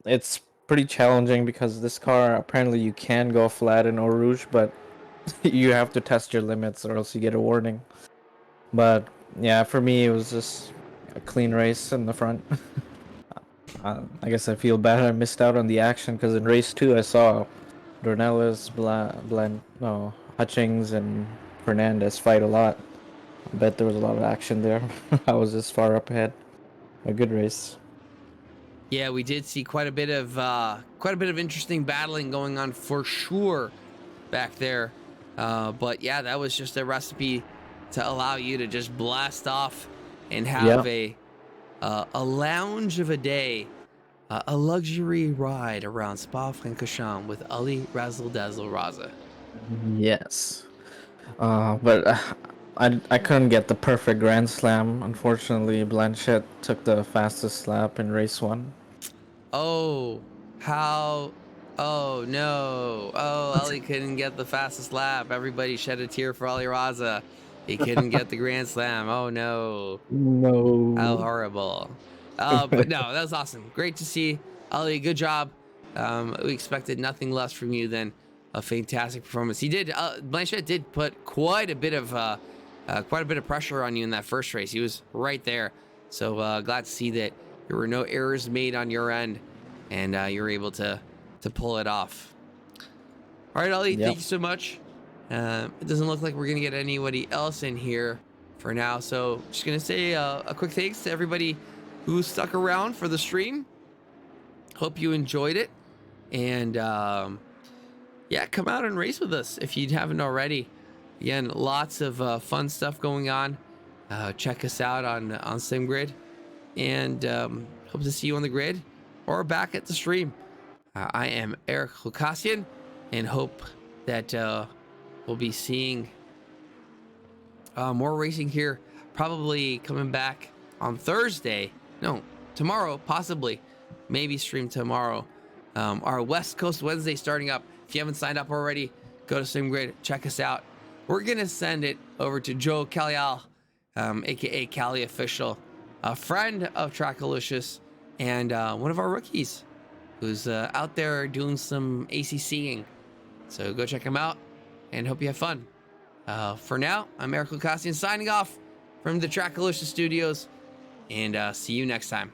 It's pretty challenging because this car, apparently you can go flat in Eau Rouge, but you have to test your limits or else you get a warning. But yeah, for me, it was just a clean race in the front. I guess I feel bad I missed out on the action because in race 2 I saw Dornelas, Hutchings, and Fernandez fight a lot. I bet there was a lot of action there. I was just far up ahead. A good race. Yeah, we did see quite a bit of interesting battling going on for sure back there. But yeah, that was just a recipe to allow you to just blast off and have a lounge of a day, a luxury ride around Spa-Francorchamps with Ali Razzle Dazzle Raza. Yes. But I couldn't get the perfect Grand Slam. Unfortunately, Blanchett took the fastest lap in race 1. Oh, how? Oh, no. Oh, Ali couldn't get the fastest lap. Everybody shed a tear for Ali Raza. He couldn't get the Grand Slam. Oh, no. No. How horrible. But no, that was awesome. Great to see. Ali, good job. We expected nothing less from you than a fantastic performance. He did. Blanchett did put quite a bit of pressure on you in that first race. He was right there. So glad to see that there were no errors made on your end, and you were able to pull it off. All right, Ali, thank you so much. It doesn't look like we're gonna get anybody else in here for now, so just gonna say a quick thanks to everybody who stuck around for the stream. Hope you enjoyed it, and yeah, come out and race with us if you haven't already. Again, lots of fun stuff going on check us out on SimGrid, and hope to see you on the grid or back at the stream. I am Eric Ghoukasian, and hope that we'll be seeing more racing here, probably coming back on Thursday. No, tomorrow, possibly. Maybe stream tomorrow. Our West Coast Wednesday starting up. If you haven't signed up already, go to SimGrid, check us out. We're going to send it over to Joe Calial, aka Cali Official, a friend of TRACKILICIOUS, and one of our rookies who's out there doing some ACCing. So go check him out and hope you have fun. For now, I'm Eric Ghoukasian signing off from the TRACKILICIOUS studios, and see you next time.